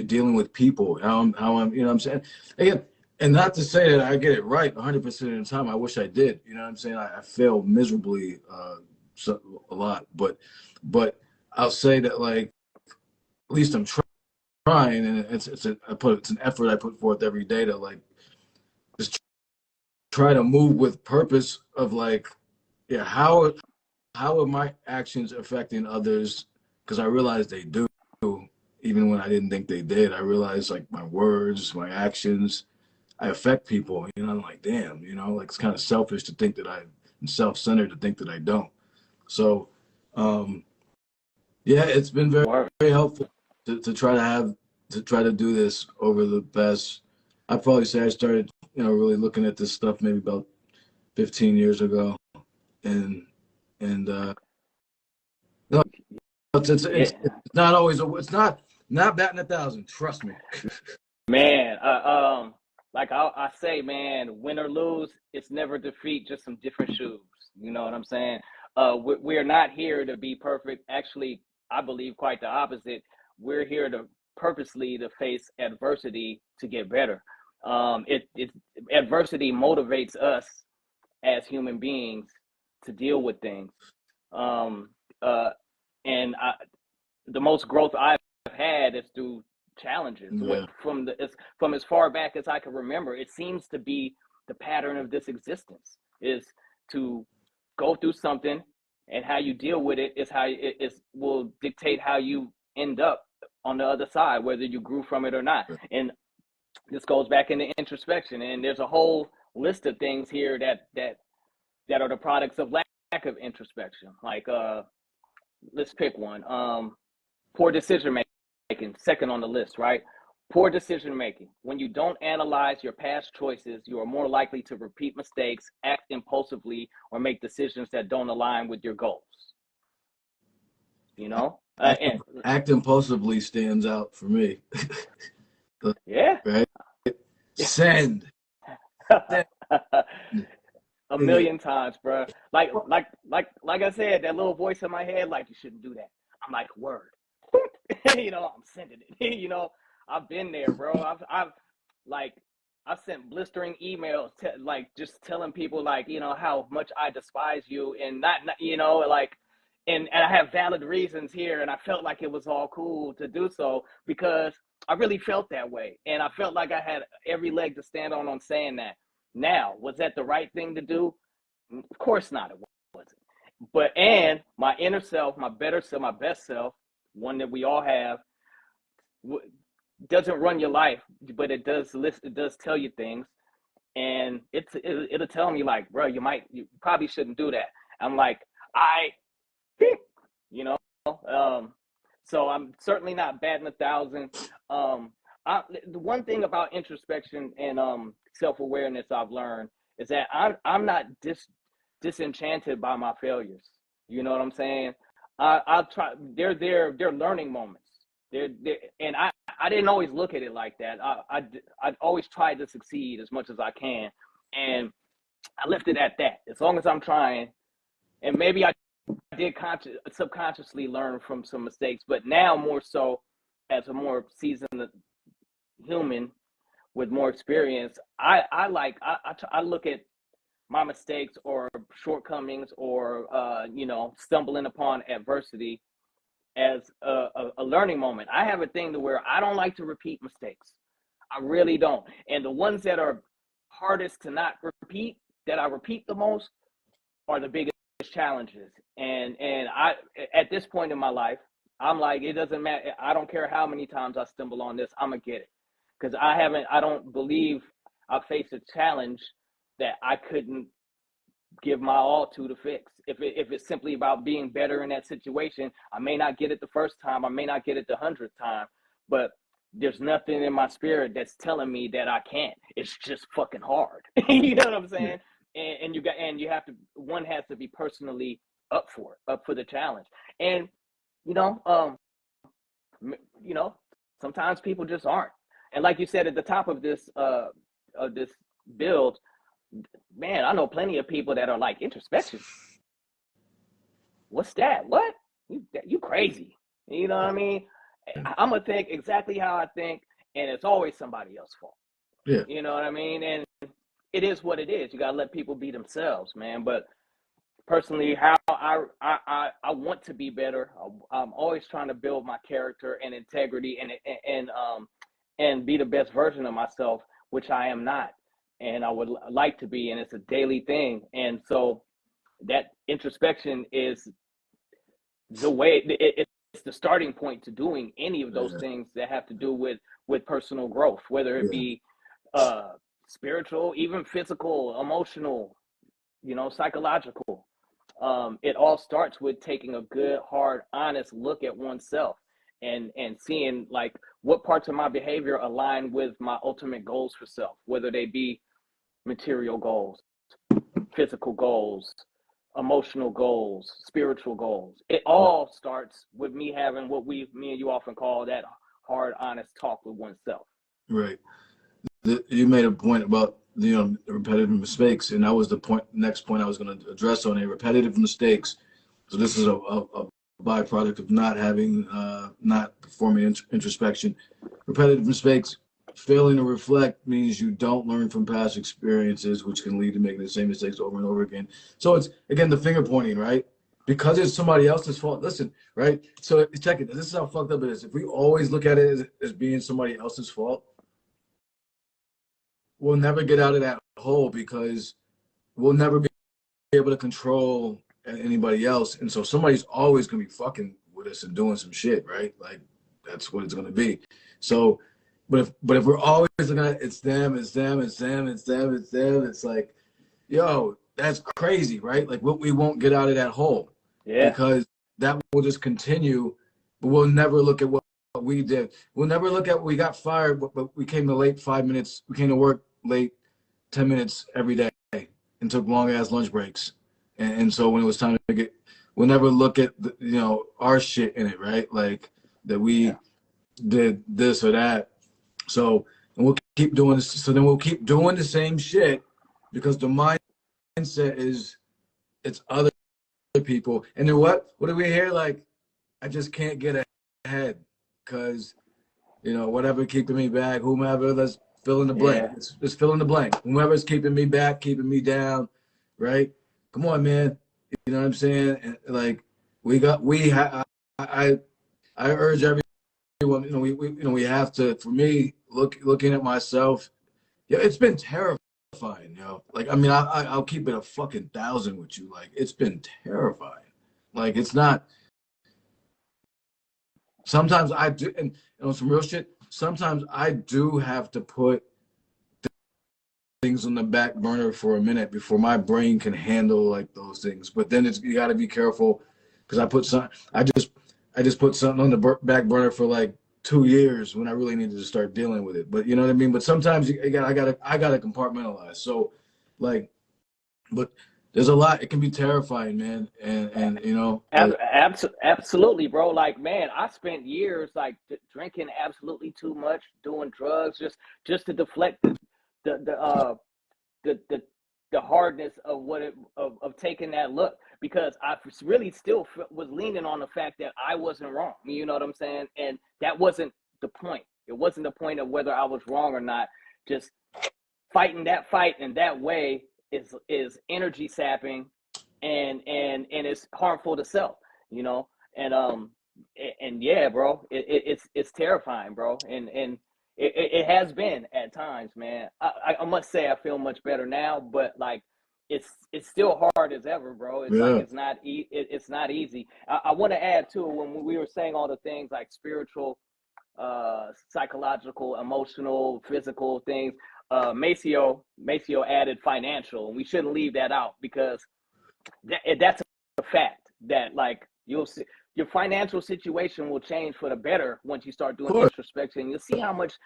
dealing with people, how I'm, you know what I'm saying? Again, and not to say that I get it right 100% of the time. I wish I did. You know what I'm saying? I fail miserably a lot, but I'll say that like at least I'm trying, and it's an effort I put forth every day to like just try to move with purpose of like, yeah, how are my actions affecting others? Because I realize they do, even when I didn't think they did. I realize like my words, my actions, I affect people. You know, I'm like, damn, you know, like it's kind of selfish to think that and self-centered to think that I don't. So, yeah, it's been very, very helpful to try to do this over the past. I'd probably say I started, really looking at this stuff maybe about 15 years ago, and no, it's not always it's not batting 1,000. Trust me, man. Like I say, man, win or lose, it's never defeat, just some different shoes. You know what I'm saying? We're not here to be perfect. Actually, I believe quite the opposite. We're here to purposely to face adversity to get better. Adversity motivates us as human beings to deal with things. Um, and the most growth I've had is through challenges. yeah. From as far back as I can remember, it seems to be the pattern of this existence is to go through something, and how you deal with it is how it will dictate how you end up on the other side, whether you grew from it or not. And this goes back into introspection, and there's a whole list of things here that are the products of lack of introspection. Like let's pick one. Poor decision making, second on the list, right? Poor decision making. When you don't analyze your past choices, you are more likely to repeat mistakes, act impulsively, or make decisions that don't align with your goals. You know, Act impulsively stands out for me. yeah, Right? Send. Send. a million times, bro. Like I said, that little voice in my head, like you shouldn't do that. I'm like, word. You know, I'm sending it. You know, I've been there, bro. I've like I've sent blistering emails to like just telling people like, you know, how much I despise you and not you know, like and I have valid reasons here and I felt like it was all cool to do so because I really felt that way. And I felt like I had every leg to stand on saying that. Now, was that the right thing to do? Of course not, it wasn't. But and my inner self, my better self, my best self, one that we all have, doesn't run your life, but it does list. It does tell you things, and it'll tell me like, bro, you probably shouldn't do that. I'm like, you know, so I'm certainly not batting 1,000. The one thing about introspection and self awareness I've learned is that I'm not disenchanted by my failures. You know what I'm saying? I'll try. They're learning moments. And I didn't always look at it like that. I always tried to succeed as much as I can, and I left it at that. As long as I'm trying, and maybe I did subconsciously learn from some mistakes, but now more so as a more seasoned human with more experience, I look at my mistakes or shortcomings or you know, stumbling upon adversity as a learning moment. I have a thing to where I don't like to repeat mistakes. I really don't. And the ones that are hardest to not repeat, that I repeat the most, are the biggest challenges. And I, at this point in my life, I'm like, it doesn't matter. I don't care how many times I stumble on this. I'm gonna get it because I don't believe I faced a challenge that I couldn't give my all to fix. If it's simply about being better in that situation, I may not get it the first time, I may not get it the 100th time, but there's nothing in my spirit that's telling me that I can't. It's just fucking hard. You know what I'm saying? And you have to, one has to be personally up for it, up for the challenge. And you know, you know, sometimes people just aren't. And like you said at the top of this build, man, I know plenty of people that are like, introspection. What's that? What? You crazy? You know what I mean? I'm gonna think exactly how I think, and it's always somebody else's fault. Yeah. You know what I mean? And it is what it is. You gotta let people be themselves, man. But personally, how I want to be better. I'm always trying to build my character and integrity and be the best version of myself, which I am not, and I would like to be, and it's a daily thing. And so that introspection is the way it's the starting point to doing any of those things that have to do with personal growth, whether it be spiritual, even physical, emotional, you know, psychological. It all starts with taking a good, hard, honest look at oneself and seeing like what parts of my behavior align with my ultimate goals for self, whether they be material goals, physical goals, emotional goals, spiritual goals. It all starts with me having what me and you often call that hard, honest talk with oneself. Right. You made a point about, you know, repetitive mistakes, and that was the next point I was going to address on it. Repetitive mistakes. So this is a byproduct of not performing introspection. Repetitive mistakes. Failing to reflect means you don't learn from past experiences, which can lead to making the same mistakes over and over again. So it's, again, the finger pointing, right? Because it's somebody else's fault. Listen, right? So check it. This is how fucked up it is. If we always look at it as being somebody else's fault, we'll never get out of that hole because we'll never be able to control anybody else. And so somebody's always going to be fucking with us and doing some shit, right? Like, that's what it's going to be. So, but if we're always looking at it's them, it's them, it's them, it's them, it's them, it's like, yo, that's crazy, right? Like, we won't get out of that hole because that will just continue, but we'll never look at what we did. We'll never look at what we got fired, but we came to late 5 minutes. We came to work late 10 minutes every day and took long ass lunch breaks. And so when it was time to get, we'll never look at the, our shit in it, right? Like that we did this or that. So and we'll keep doing this. So then we'll keep doing the same shit because the mindset is it's other people. And then what do we hear? Like, I just can't get ahead because, whatever keeping me back, whomever, let's fill in the blank. Yeah. Let's fill in the blank. Whomever's keeping me back, keeping me down, right? Come on, man. You know what I'm saying? And, like, I urge everyone, we have to, for me, looking at myself, it's been terrifying, Like, I mean, I'll keep it a fucking 1,000 with you. Like, it's been terrifying. Like, it's not. Sometimes I do, and some real shit. Sometimes I do have to put things on the back burner for a minute before my brain can handle like those things. But then you got to be careful because I just put something on the back burner for like 2 years when I really needed to start dealing with it. But you know what I mean. But sometimes I gotta compartmentalize. So, like, but there's a lot. It can be terrifying, man. And Absolutely, bro. Like, man, I spent years like drinking absolutely too much, doing drugs just to deflect the the hardness of of taking that look, because I really still was leaning on the fact that I wasn't wrong. You know what I'm saying? And that wasn't the point. It wasn't the point of whether I was wrong or not. Just fighting that fight in that way is energy sapping and it's harmful to self, and yeah, bro, it's terrifying, bro, and it has been at times, man. I must say I feel much better now, but like it's still hard as ever, bro. It's like it's not easy. I want to add too, when we were saying all the things like spiritual, psychological, emotional, physical things, Maceo added financial, and we shouldn't leave that out because that's a fact that, like, you'll see your financial situation will change for the better once you start doing introspection. You'll see how much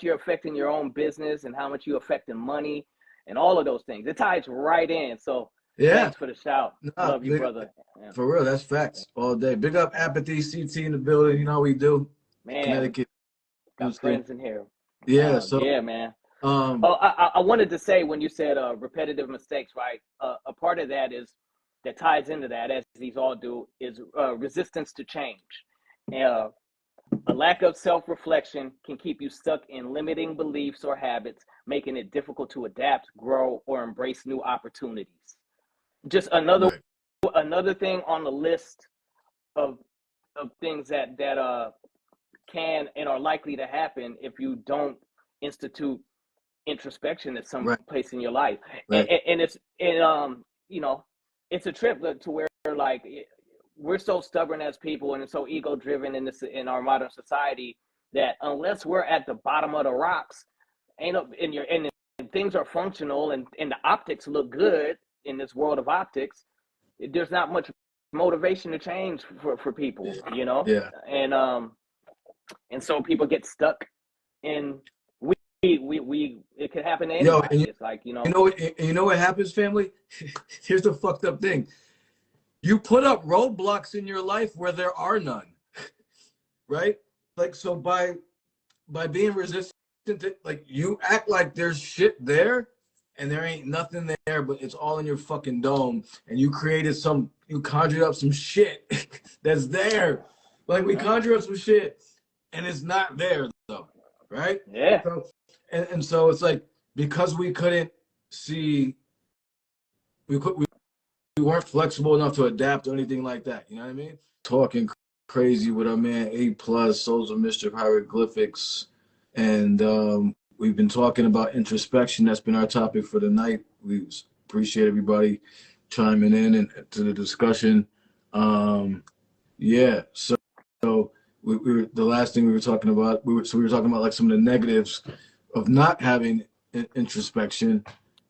you're affecting your own business and how much you're affecting money and all of those things. It ties right in. So thanks for the shout. Love you, brother. Yeah. For real, that's facts all day. Big up Apathy CT in the building. You know how we do. Man, Connecticut. got friends in here. Yeah. Yeah, man. I wanted to say, when you said repetitive mistakes, right? A part of that that ties into that, as these all do, is resistance to change. A lack of self-reflection can keep you stuck in limiting beliefs or habits, making it difficult to adapt, grow, or embrace new opportunities. Just another thing on the list of things that can and are likely to happen if you don't institute introspection at some place in your life. And it's it's a trip to where, like, we're so stubborn as people and so ego driven in our modern society that unless we're at the bottom of the rocks, and things are functional and the optics look good in this world of optics, there's not much motivation to change for people, and so people get stuck in it could happen to anybody. It's like, you know what happens, family? Here's the fucked up thing. You put up roadblocks in your life where there are none. Right? Like, so by being resistant to, like, you act like there's shit there and there ain't nothing there, but it's all in your fucking dome, and you conjured up some shit that's there. Like, we conjure up some shit and it's not there though. Right? Yeah. And so it's like, because we couldn't see, we weren't flexible enough to adapt or anything like that. You know what I mean? Talking Crazy with our man A+, Souls of Mischief Hieroglyphics, and we've been talking about introspection. That's been our topic for the night. We appreciate everybody chiming in and to the discussion. Yeah. So we were, the last thing we were talking about. We were talking about like some of the negatives of not having introspection.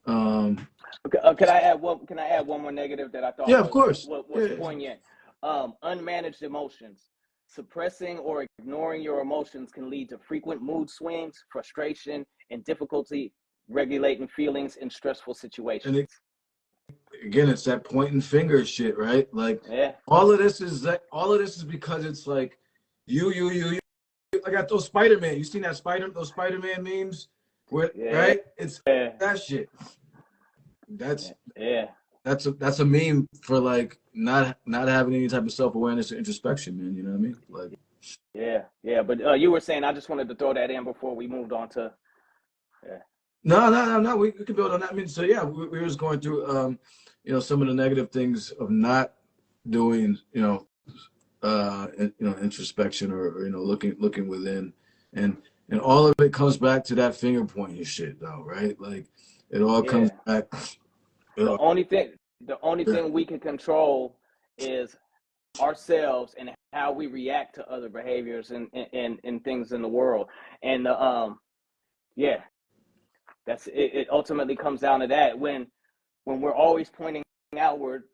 Can I add one more negative that I thought of course. was poignant? Unmanaged emotions. Suppressing or ignoring your emotions can lead to frequent mood swings, frustration, and difficulty regulating feelings in stressful And situations. again, it's that pointing finger shit, right? Like Yeah, all of this is because it's like you. I got those Spider-Man. You seen those Spider-Man memes? Where yeah, right? It's yeah, that shit. That's yeah, that's a meme for like not having any type of self-awareness or introspection, man. You know what I mean? Like yeah. But you were saying, I just wanted to throw that in before we moved on to. Yeah, no. We can build on that. I mean, so yeah, we were just going through some of the negative things of not doing introspection or looking within, and and all of it comes back to that finger pointing shit though, right? Like it all comes yeah. back. The Uh, only thing, the only yeah, thing we can control is ourselves and how we react to other behaviors and things in the world. And yeah, that's it. It ultimately comes down to that. When we're always pointing outward,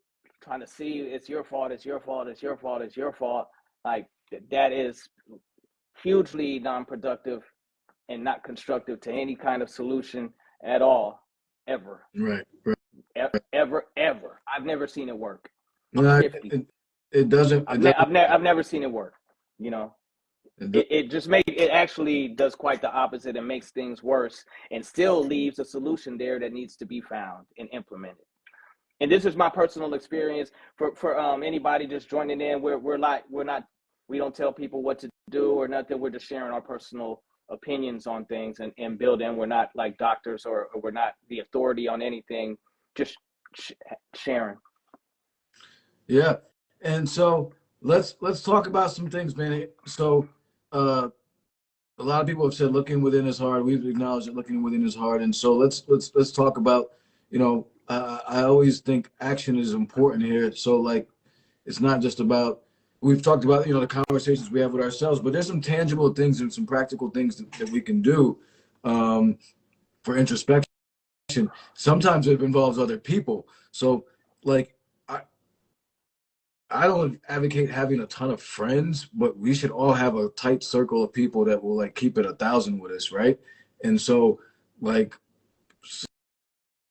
trying to see it's your fault, it's your fault, it's your fault, it's your fault. Like that is hugely non-productive and not constructive to any kind of solution at all, ever, right. ever. I've never seen it work. I'm No, 50. it doesn't. It doesn't. I've never seen it work. You know, It does, it just it actually does quite the opposite and makes things worse and still leaves a solution there that needs to be found and implemented. And this is my personal experience for anybody just joining in. We don't tell people what to do or nothing. We're just sharing our personal opinions on things and building. We're not like doctors or we're not the authority on anything. Just sharing. yeah. And so let's talk about some things, man. So uh, a lot of people have said looking within is hard. We've acknowledged that looking within is hard. And so let's talk about. I always think action is important here. So like it's not just about we've talked about the conversations we have with ourselves, but there's some tangible things and some practical things that we can do um, for introspection. Sometimes it involves other people. So like I don't advocate having a ton of friends, but we should all have a tight circle of people that will like keep it 1,000 with us, right? And so like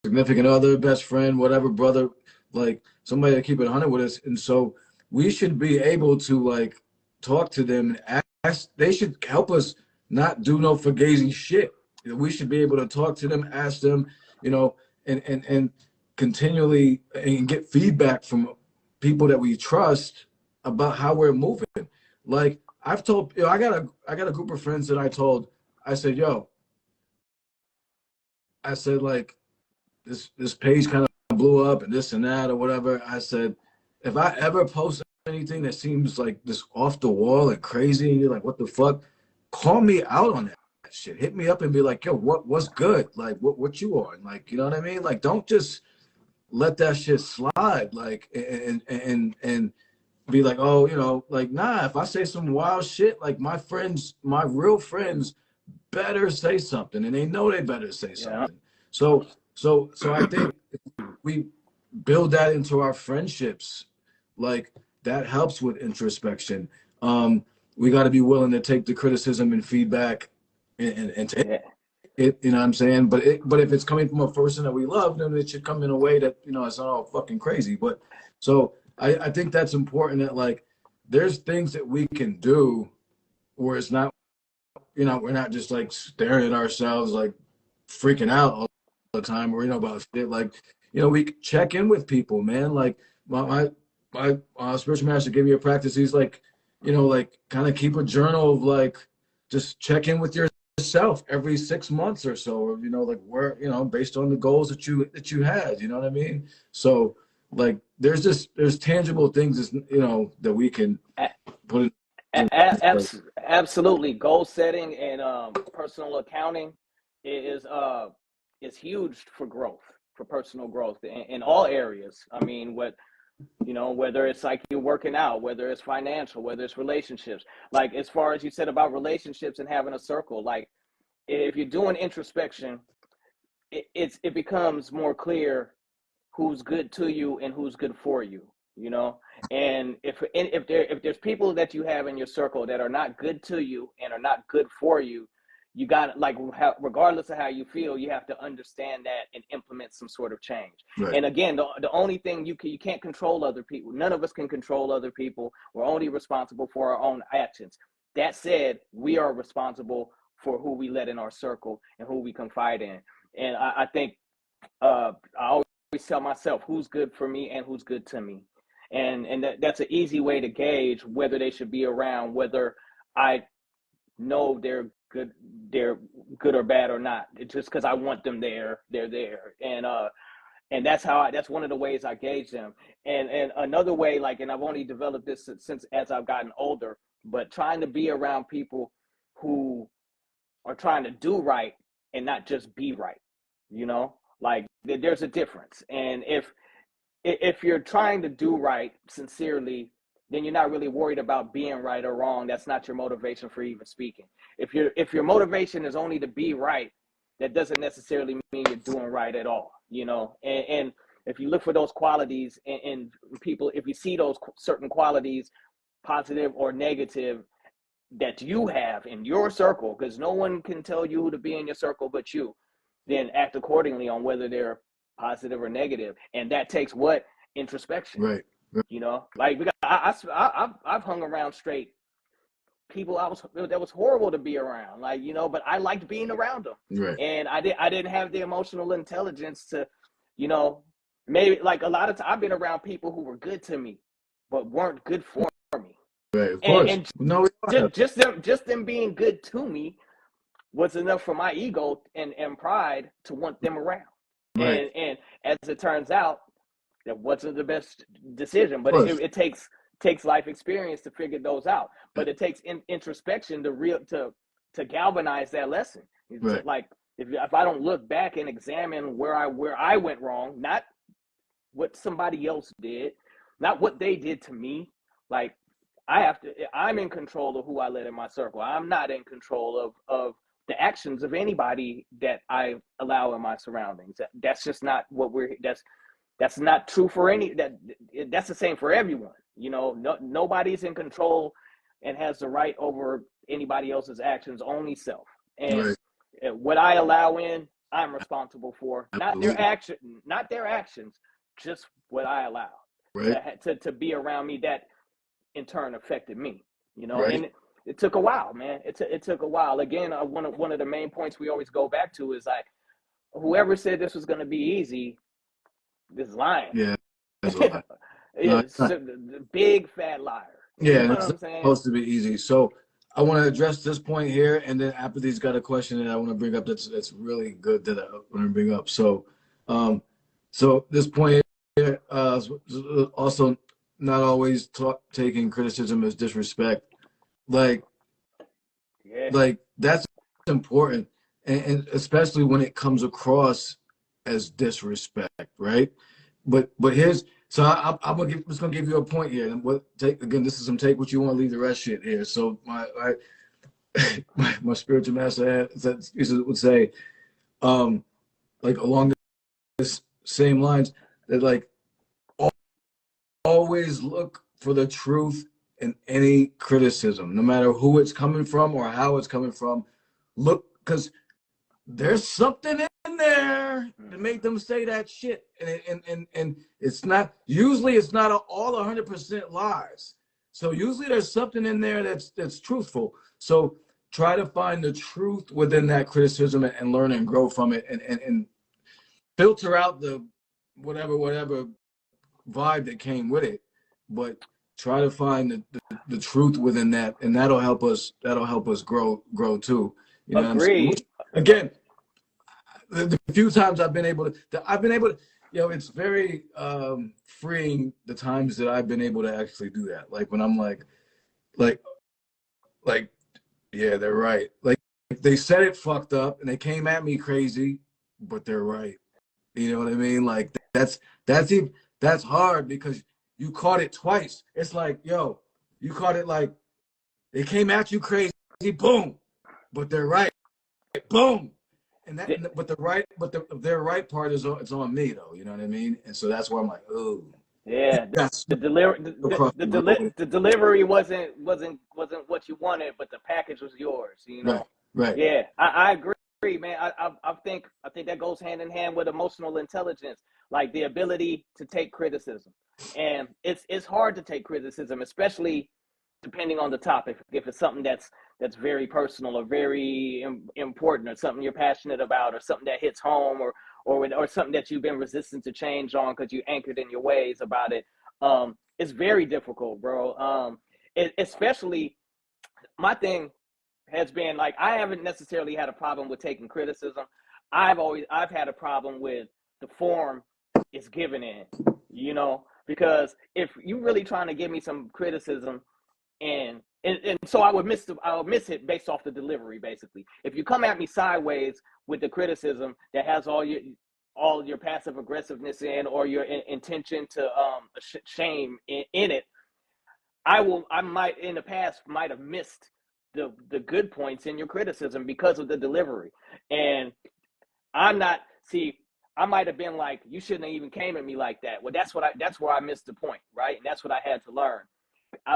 significant other, best friend, whatever, brother, like somebody to keep it 100 with us. And so we should be able to like talk to them and ask, they should help us not do no fugazi shit. We should be able to talk to them, ask them, you know, and continually and get feedback from people that we trust about how we're moving. Like I've told, I got a group of friends that I said, yo, I said like, this page kind of blew up and this and that or whatever. I said, if I ever post anything that seems like just off the wall and crazy, and you're like, what the fuck? Call me out on that shit. Hit me up and be like, yo, what's good? Like, what you on? Like, you know what I mean? Like, don't just let that shit slide. Like, and be like, oh, like, nah. If I say some wild shit, like my friends, my real friends, better say something, and they know they better say Yeah. something. So I think we build that into our friendships, like that helps with introspection. We got to be willing to take the criticism and feedback and take Yeah. it. You know what I'm saying? But if it's coming from a person that we love, then it should come in a way that it's not all fucking crazy. But so I think that's important. That like there's things that we can do where it's not we're not just like staring at ourselves like freaking out all the time or about shit. Like we check in with people, man. Like my spiritual master gave me a practice. He's like like kind of keep a journal of like just check in with yourself every 6 months or so, or like where based on the goals that you had, you know what I mean? So like there's tangible things that we can put in place. Absolutely, goal setting and personal accounting is huge for growth, for personal growth in all areas. I mean, whether it's like you're working out, whether it's financial, whether it's relationships. Like as far as you said about relationships and having a circle, like if you're doing introspection, it becomes more clear who's good to you and who's good for you. you know. And if there's people that you have in your circle that are not good to you and are not good for you, you got, like, regardless of how you feel, you have to understand that and implement some sort of change. Right. And again, the only thing you can't control other people. None of us can control other people. We're only responsible for our own actions. That said, we are responsible for who we let in our circle and who we confide in. And I think I always tell myself who's good for me and who's good to me. And that's an easy way to gauge whether they should be around, whether I know they're good or bad or not. It's just because I want them there, they're there. And that's one of the ways I gauge them. And another way, like, and I've only developed this since as I've gotten older, but trying to be around people who are trying to do right and not just be right, you know. Like, there's a difference. And if you're trying to do right sincerely, then you're not really worried about being right or wrong. That's not your motivation for even speaking. If your motivation is only to be right, that doesn't necessarily mean you're doing right at all, you know. And if you look for those qualities in people, if you see those certain qualities, positive or negative, that you have in your circle, because no one can tell you who to be in your circle but you, then act accordingly on whether they're positive or negative. And that takes what? Introspection. Right. You know, like, I've hung around straight people that was horrible to be around, like, you know, but I liked being around them. Right. And I didn't have the emotional intelligence to, you know, maybe, like, a lot of times I've been around people who were good to me but weren't good for me. Right. Of course. And No, just them being good to me was enough for my ego and pride to want them around. right. And as it turns out, that wasn't the best decision, but it takes life experience to figure those out. But it takes introspection to galvanize that lesson. Right. Like, if I don't look back and examine where I went wrong, not what somebody else did, not what they did to me, like, I'm in control of who I let in my circle. I'm not in control of the actions of anybody that I allow in my surroundings. That's just not what that's not true for that's the same for everyone. You know, nobody's in control and has the right over anybody else's actions, only self. And Right. what I allow in, I'm responsible for, Absolutely. not their actions, just what I allow Right. to be around me, that in turn affected me, you know. Right. And it took a while, man. It took a while. Again, one of the main points we always go back to is, like, whoever said this was going to be easy, this is lying. Yeah. That's a lie. No, it's It's not. a big fat liar. You Yeah, know and what it's I'm not saying? supposed to be easy. So I want to address this point here, and then after these, got a question that I want to bring up that's really good that I want to bring up. Um, so this point here, also not always taking criticism as disrespect. Like, Yeah. that's important, and especially when it comes across as disrespect, right? But here's so I'm just gonna give you a point here, and what take again. This is some take what you want, leave the rest shit here. So my spiritual master would say, like along this same lines, that like always look for the truth in any criticism, no matter who it's coming from or how it's coming from. Look, because there's something in there to make them say that shit, and it's not usually it's not all 100% lies. So usually there's something in there that's truthful. So try to find the truth within that criticism and learn and grow from it, and filter out the whatever vibe that came with it, but try to find the truth within that, and that'll help us grow too. You know what I'm saying? Agreed. Again, the few times I've been able to, it's very freeing the times that I've been able to actually do that. Like when I'm like, like, yeah, they're right. Like they said it fucked up and they came at me crazy, but they're right. You know what I mean? Like that's even that's hard because you caught it twice. It's like, yo, you caught it like they came at you crazy, boom, but they're right, boom. But their right part is it's on me though. You know what I mean? And so that's why I'm like, oh. Yeah, That's the delivery across the globe. the delivery wasn't what you wanted, but the package was yours. You Right, know. right, Yeah, I agree, man. I think that goes hand in hand with emotional intelligence, like the ability to take criticism. And it's hard to take criticism, especially depending on the topic. If it's something that's very personal or very important, or something you're passionate about, or something that hits home, or something that you've been resistant to change on because you anchored in your ways about it. It's very difficult, bro. Especially my thing has been like, I haven't necessarily had a problem with taking criticism. I've had a problem with the form it's given in, because if you really trying to give me some criticism, and so I would miss it based off the delivery. Basically, if you come at me sideways with the criticism that has all your passive aggressiveness or your intention to shame in it, I might in the past might have missed the good points in your criticism because of the delivery. And I'm not see I might have been like, you shouldn't have even came at me like that. Well, that's where I missed the point, right? And that's what I had to learn.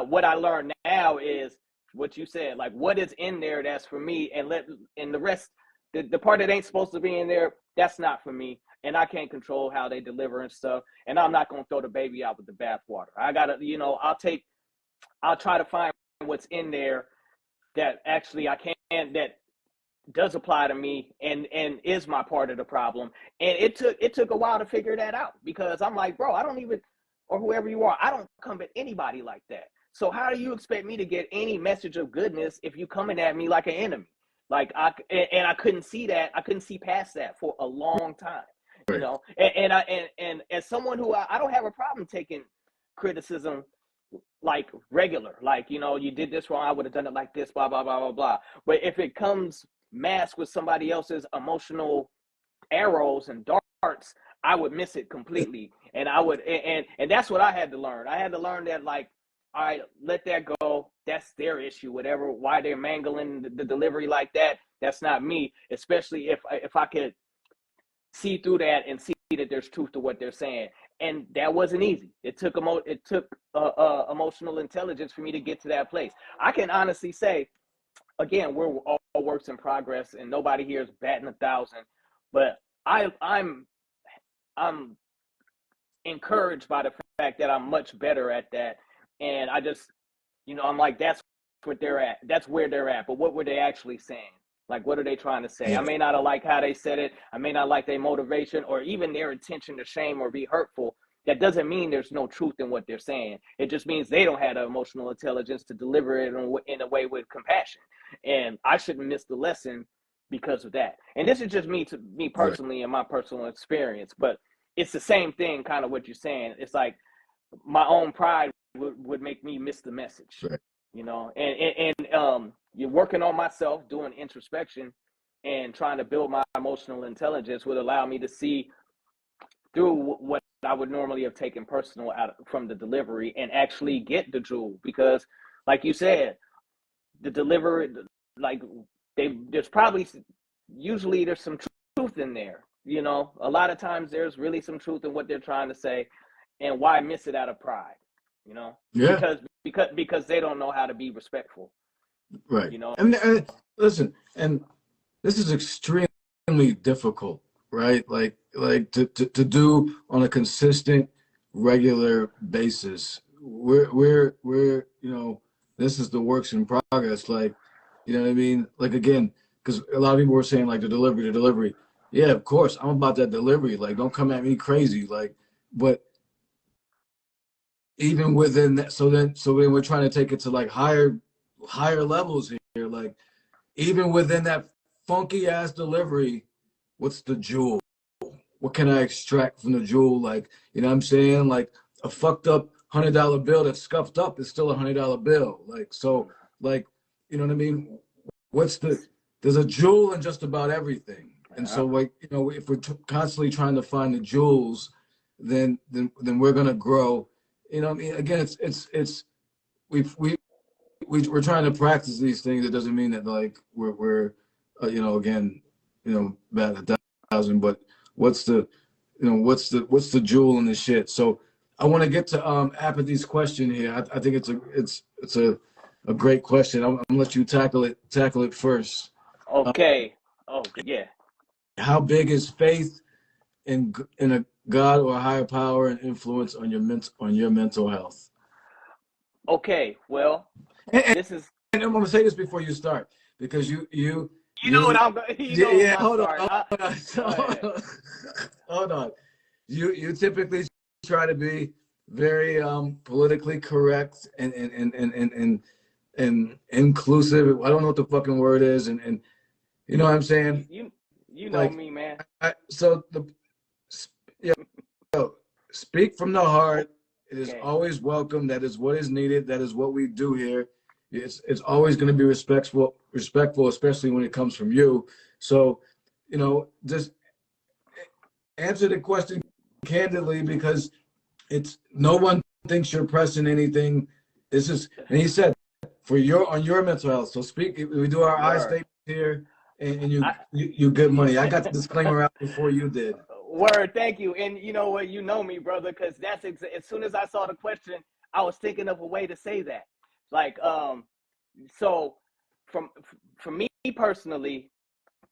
What I learned now is what you said, like what is in there that's for me, and the rest, the part that ain't supposed to be in there, that's not for me, and I can't control how they deliver and stuff, and I'm not gonna throw the baby out with the bathwater. I gotta, I'll try to find what's in there that actually I can, that does apply to me and is my part of the problem. And it took a while to figure that out, because I'm like, bro, I don't even, or whoever you are, I don't come at anybody like that. So how do you expect me to get any message of goodness if you coming at me like an enemy? Like I couldn't see that. I couldn't see past that for a long time, right. and as someone who I don't have a problem taking criticism like regular, like, you did this wrong, I would have done it like this, blah blah blah blah blah. But if it comes masked with somebody else's emotional arrows and darts, I would miss it completely. And I would, and that's what I had to learn. I had to learn that, like, all right, let that go. That's their issue, whatever. Why they're mangling the delivery like that, that's not me. Especially if I could see through that and see that there's truth to what they're saying. And that wasn't easy. It took emotional intelligence for me to get to that place. I can honestly say, again, we're all works in progress, and nobody here is batting 1,000. But I'm encouraged by the fact that I'm much better at that, and I just, I'm like, that's what they're at. That's where they're at. But what were they actually saying? Like, what are they trying to say? I Yeah, may not have liked how they said it. I may not like their motivation or even their intention to shame or be hurtful. That doesn't mean there's no truth in what they're saying. It just means they don't have the emotional intelligence to deliver it in a way with compassion. And I shouldn't miss the lesson because of that. And this is just me right, personally and my personal experience. But it's the same thing, kind of what you're saying. It's like my own pride would make me miss the message, right. and you're working on myself, doing introspection and trying to build my emotional intelligence would allow me to see through what I would normally have taken personal out from the delivery and actually get the jewel. Because like you said, the delivery, like, there's probably, usually there's some truth in there. A lot of times there's really some truth in what they're trying to say, and why miss it out of pride? Yeah, Because they don't know how to be respectful. right. You know, And listen, and this is extremely difficult, right? Like to do on a consistent, regular basis. We're this is the works in progress. Like, you know what I mean? Like, again, because a lot of people were saying like the delivery. Yeah, of course, I'm about that delivery. Like, don't come at me crazy. Like, but even within that, so then we're trying to take it to like higher levels here. Like, even within that funky ass delivery, what's the jewel? What can I extract from the jewel? Like, you know what I'm saying? Like, a fucked up $100 bill that's scuffed up is still $100 bill. Like, so, like, you know what I mean? There's a jewel in just about everything. And yeah, so, like, if we're constantly trying to find the jewels, then we're gonna grow. You know what I mean? Again, it's we're trying to practice these things. It doesn't mean that like we're again, bat 1,000. But what's the what's the jewel in the shit? So I want to get to Apathy's question here. I think it's a great question. I'm gonna let you tackle it first. Okay. Oh yeah. How big is faith in a God or a higher power and influence on your mental health? Okay. Well, And, this is and I'm gonna say this before you start because you know what you I'm you yeah, know yeah, my start. hold on, Go hold ahead. on. Hold on. You typically try to be very politically correct and inclusive. I don't know what the fucking word is, and you know what I'm You saying? you you know Like, me, man. so the yeah, speak from the heart. It is Okay. always welcome. That is what is needed. That is what we do here. It's always going to be respectful, especially when it comes from you. So, just answer the question candidly because it's no one thinks you're pressing anything. This is, and he said, for your on your mental health. So speak. We do our I Word. statement here, and I, you get money. I got the disclaimer out before you did. Word, thank you. And you know what? You know me, brother, because as soon as I saw the question, I was thinking of a way to say that. Like, so from for me personally,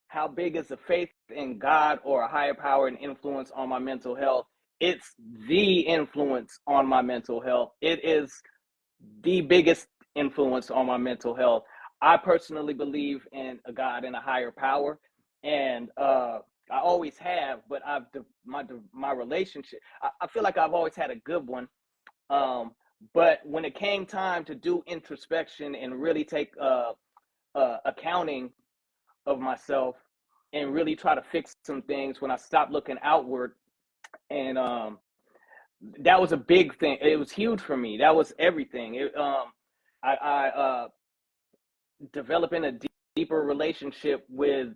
how big is the faith in God or a higher power and influence on my mental health? It's the influence on my mental health. It is the biggest influence on my mental health. I personally believe in a God and a higher power, and I always have. But my relationship. I feel like I've always had a good one. But when it came time to do introspection and really take accounting of myself and really try to fix some things, when I stopped looking outward, and that was a big thing. It was huge for me. That was everything. I developing a deeper relationship with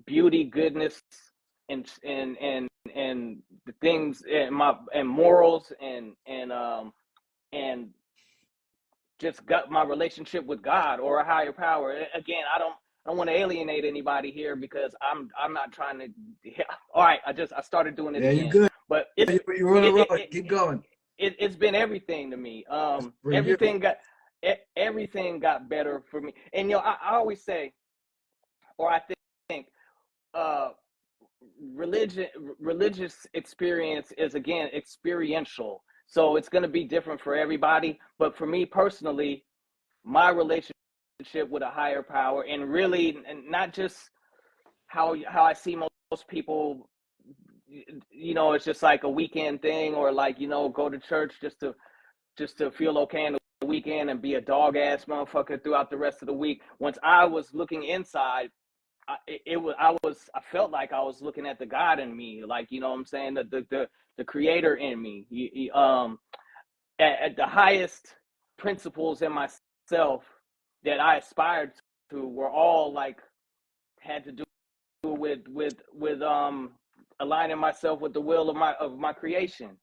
beauty, goodness, and the things and morals and just got my relationship with God or a higher power. Again, I don't want to alienate anybody here because I'm not trying to. Yeah, all right, I started doing it Yeah, you again, good. but You're on a roll. Keep going. it's been everything to me. For you. Everything got better for me, and I always say, or I think, uh, religion religious experience is again experiential, so it's going to be different for everybody. But for me personally, my relationship with a higher power, and really, and not just how I see most people, it's just like a weekend thing, or like go to church just to feel okay in the weekend and be a dog ass motherfucker throughout the rest of the week. Once I was looking inside, I felt like I was looking at the God in me, like what I'm saying, the creator in me. At the highest principles in myself that I aspired to were all like had to do with aligning myself with the will of my creation,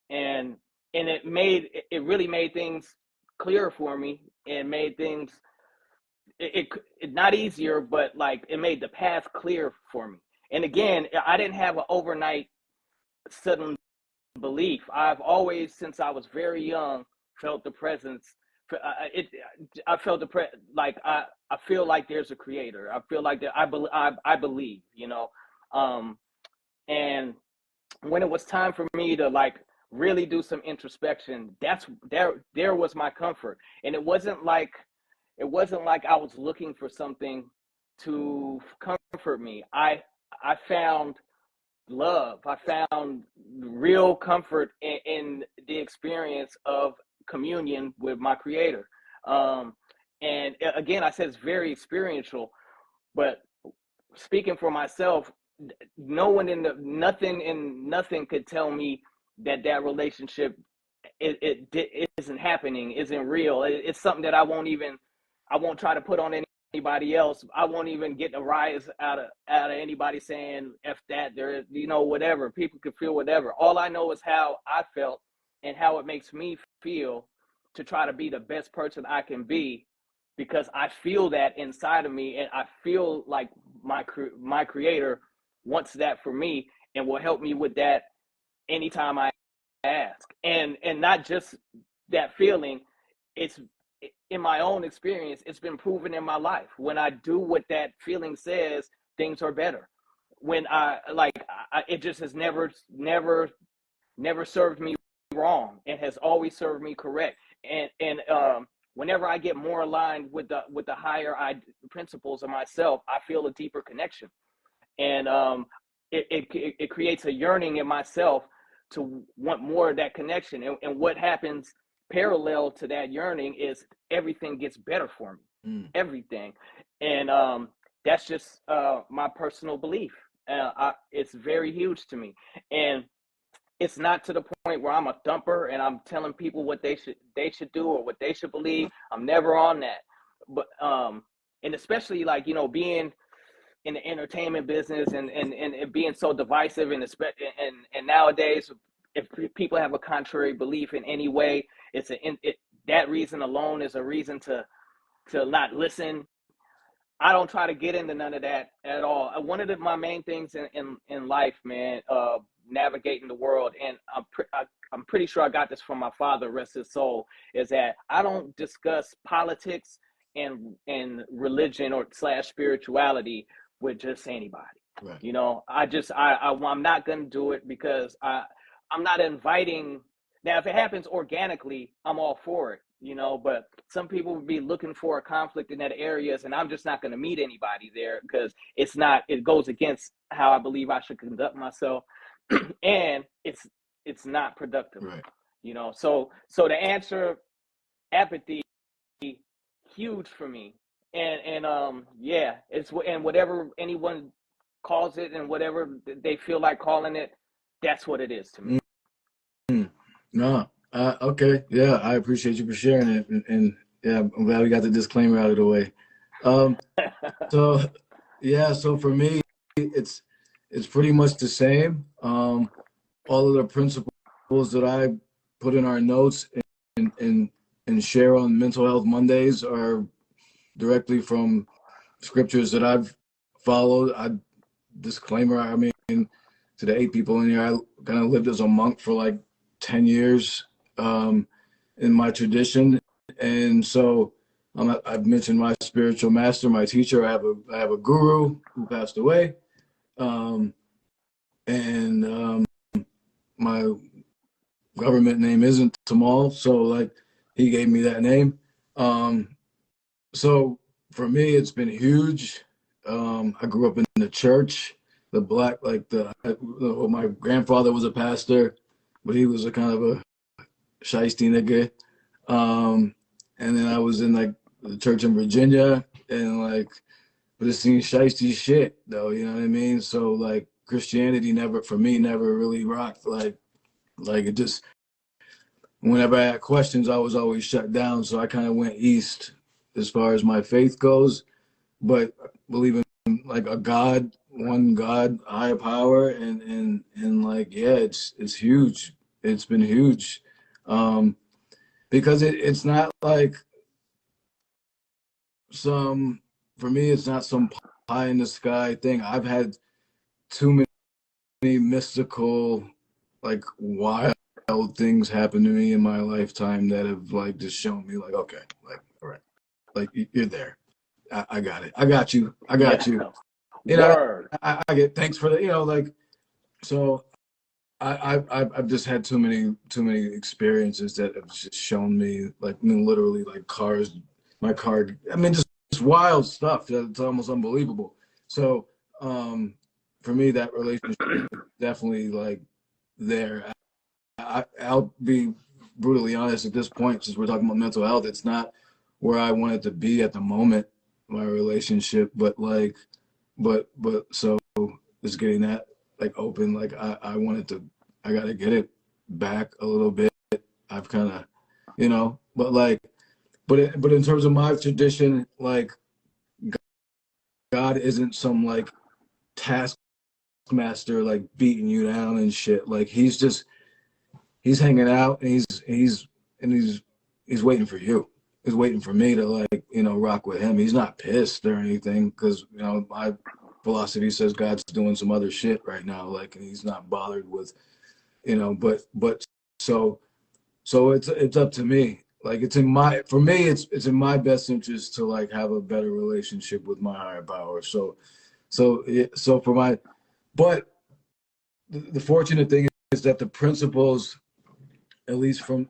and it really made things clearer for me, and made things it not easier, but like it made the path clear for me. And again, I didn't have an overnight sudden belief. I've always, since I was very young, felt the presence. It, I felt like I feel like there's a creator. I feel like that I believe, um, and when it was time for me to like really do some introspection, there was my comfort. And it wasn't like I was looking for something to comfort me. I found love. I found real comfort in the experience of communion with my creator. And again, I said it's very experiential, but speaking for myself, no one nothing could tell me that relationship it isn't happening, isn't real. It's something that I won't try to put on anybody else. I won't even get a rise out of anybody saying F that. There, whatever. People can feel whatever. All I know is how I felt and how it makes me feel to try to be the best person I can be, because I feel that inside of me, and I feel like my creator wants that for me and will help me with that anytime I ask. And not just that feeling, it's in my own experience, it's been proven in my life. When I do what that feeling says, things are better. When it just has never served me wrong, and has always served me correct. And whenever I get more aligned with the higher principles of myself, I feel a deeper connection. And it creates a yearning in myself to want more of that connection. And what happens parallel to that yearning is everything gets better for me. Everything. And that's just my personal belief. It's very huge to me. And it's not to the point where I'm a thumper and I'm telling people what they should do or what they should believe. I'm never on that. But and especially, like, being in the entertainment business, and being so divisive, and nowadays, if people have a contrary belief in any way, that reason alone is a reason to not listen. I don't try to get into none of that at all. One of my main things in life, man, navigating the world, and I'm pretty sure I got this from my father, rest his soul, is that I don't discuss politics and religion or / spirituality with just anybody. Right. I'm not going to do it, because I'm not inviting. Now, if it happens organically, I'm all for it, but some people would be looking for a conflict in that areas, and I'm just not going to meet anybody there, because it goes against how I believe I should conduct myself. And it's not productive. Right. So the answer, apathy, huge for me. And yeah, and whatever anyone calls it and whatever they feel like calling it, that's what it is to me. No. Okay. Yeah, I appreciate you for sharing it, and yeah, I'm glad we got the disclaimer out of the way. So yeah, so for me, it's pretty much the same. All of the principles that I put in our notes and share on Mental Health Mondays are directly from scriptures that I've followed. Disclaimer, I mean, to the 8 people in here, I kind of lived as a monk for like 10 years in my tradition. And so I've mentioned my spiritual master, my teacher. I have a guru who passed away. And my government name isn't Tamal, so like he gave me that name. So for me, it's been huge. I grew up in the church, my grandfather was a pastor, but he was a kind of a shiesty nigga. And then I was in like the church in Virginia, and like, but it seems shiesty shit though, you know what I mean? So like Christianity never really rocked. Like it just, whenever I had questions, I was always shut down. So I kind of went east as far as my faith goes, but believing in like a God, one God, higher power, and like, yeah, it's huge. It's been huge. Because it's not like for me, it's not some pie in the sky thing. I've had too many mystical, like wild things happen to me in my lifetime that have like just shown me like, okay, like, all right, like you're there. I got it. I got you. I got you. Word. I get thanks for the, like, so I've just had too many experiences that have just shown me, like, literally, like my car. I mean, just wild stuff. It's almost unbelievable. So for me, that relationship is definitely like there. I'll be brutally honest at this point, since we're talking about mental health. It's not where I want it to be at the moment, my relationship, but so just getting that like open, like I got to get it back a little bit. I've kind of, but in terms of my tradition, like God isn't some like taskmaster, like beating you down and shit. Like he's hanging out, and he's waiting for you. He's waiting for me to like, rock with him. He's not pissed or anything, because, my philosophy says God's doing some other shit right now. Like, and he's not bothered with, but so it's up to me. Like for me, it's in my best interest to like have a better relationship with my higher power. So for my, but the fortunate thing is that the principles, at least from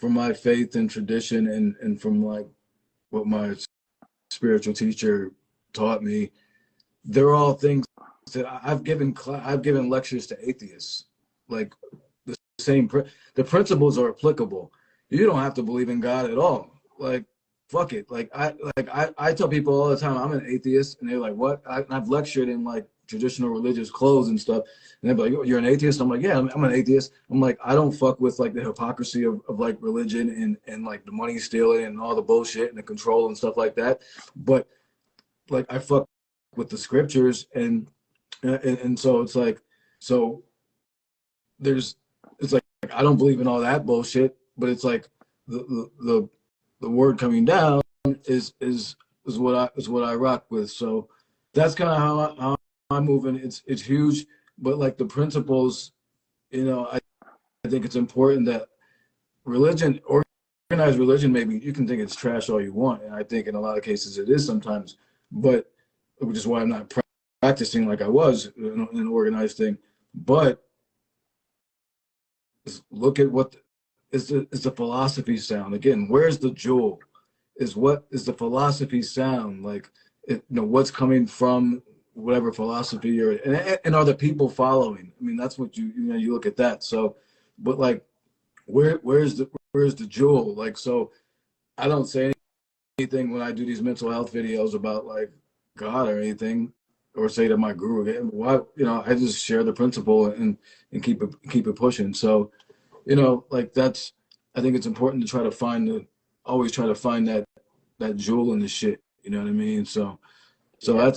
my faith and tradition and from like what my spiritual teacher taught me, they're all things that I've given lectures to atheists. Like the same, the principles are applicable. You don't have to believe in God at all. Like, fuck it. I tell people all the time I'm an atheist, and they're like, "What?" I've lectured in like traditional religious clothes and stuff, and they're like, "You're an atheist?" I'm like, "Yeah, I'm an atheist." I'm like, I don't fuck with like the hypocrisy of like religion and like the money stealing and all the bullshit and the control and stuff like that. But like I fuck with the scriptures and so it's like so there's it's like I don't believe in all that bullshit, but it's like the word coming down is what I rock with. So that's kind of how I'm moving. It's huge, but like the principles, I think it's important that religion, organized religion, maybe you can think it's trash all you want, and I think in a lot of cases it is sometimes, but which is why I'm not practicing like I was in an organized thing. But look at what is the philosophy sound again. Where's the jewel? What is the philosophy sound like? What's coming from whatever philosophy and are the people following? I mean, that's what you look at that. So, but like, where's the jewel? Like, so I don't say anything when I do these mental health videos about like God or anything, or say to my guru, why, I just share the principle and keep it pushing. So, like I think it's important to always try to find that jewel in the shit. You know what I mean? So Yeah.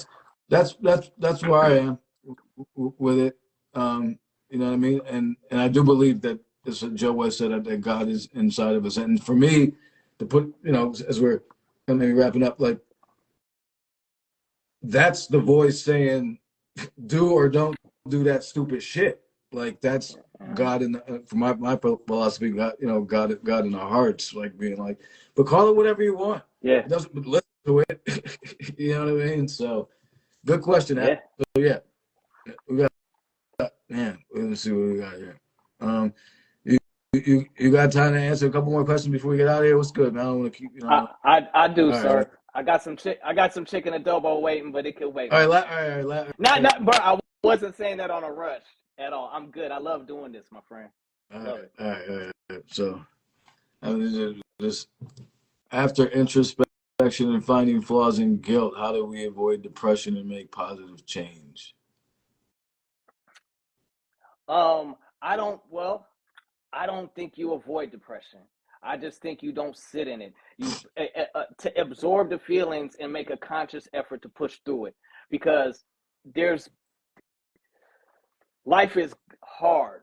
that's where I am with it. You know what I mean? And I do believe that, as Joe West said, that God is inside of us. And for me, to put, as we're maybe wrapping up, like that's the voice saying, do or don't do that stupid shit. Like that's God for my philosophy, God, God in our hearts, like being like, but call it whatever you want. Yeah. It doesn't listen to it. You know what I mean? So good question. Yeah. So yeah, we got man. Let's see what we got here. You, you got time to answer a couple more questions before we get out of here? What's good, man? I don't want to keep I do, all right, all right. sir. I got some chicken adobo waiting, but it could wait, All my right, friend. all right, Not, bro. I wasn't saying that on a rush at all. I'm good. I love doing this, my friend. all Love right, it. all right, all right. So, I mean, just after introspection and finding flaws and guilt, how do we avoid depression and make positive change? I don't. Well, I don't think you avoid depression. I just think you don't sit in it. You to absorb the feelings and make a conscious effort to push through it, because there's life is hard,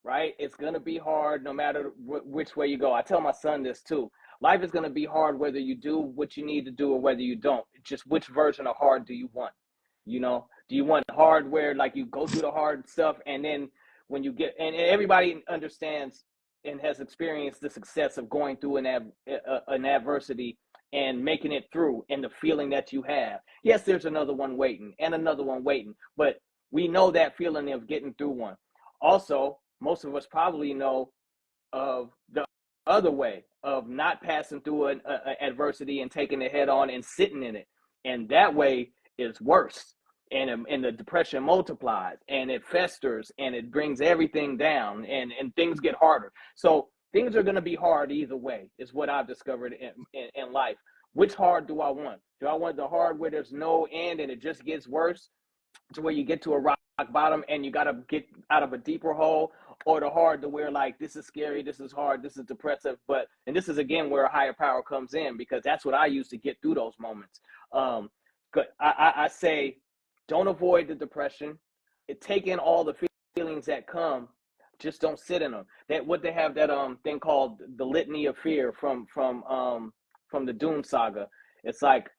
right? It's gonna be hard no matter which way you go. I tell my son this too. Life is gonna be hard whether you do what you need to do or whether you don't. Just which version of hard do you want? Do you want hard where like you go through the hard stuff and then when you get and everybody understands and has experienced the success of going through an adversity and making it through and the feeling that you have. Yes, there's another one waiting and another one waiting, but we know that feeling of getting through one. Also, most of us probably know of the other way of not passing through an adversity and taking it head on and sitting in it. And that way is worse. And the depression multiplies and it festers and it brings everything down and things get harder. So things are going to be hard either way, is what I've discovered in life. Which hard do I want? Do I want the hard where there's no end and it just gets worse? To where you get to a rock bottom and you got to get out of a deeper hole, or the hard to where like this is scary, this is hard, this is depressive, but and this is again where a higher power comes in, because that's what I use to get through those moments. I say don't avoid the depression. Take in all the feelings that come, just don't sit in them. That what they have that thing called the litany of fear from the Doom saga. It's like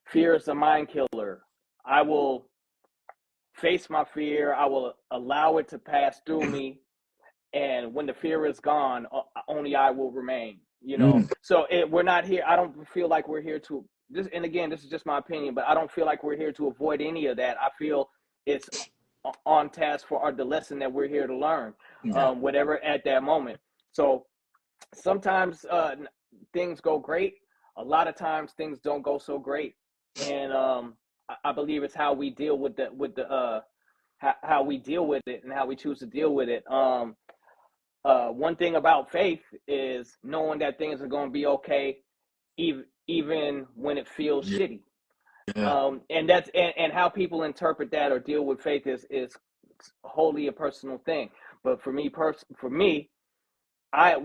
fear is a mind killer. I will face my fear. I will allow it to pass through me, and when the fear is gone, only I will remain. Mm. So we're not here. I don't feel like we're here to this. And again, this is just my opinion, but I don't feel like we're here to avoid any of that. I feel it's on task for the lesson that we're here to learn, Yeah. whatever at that moment. So sometimes things go great. A lot of times things don't go so great, and I believe it's how we deal with the how we deal with it and how we choose to deal with it. One thing about faith is knowing that things are going to be okay, even when it feels Yeah. shitty. Yeah. And that's and how people interpret that or deal with faith is wholly a personal thing. But for me, I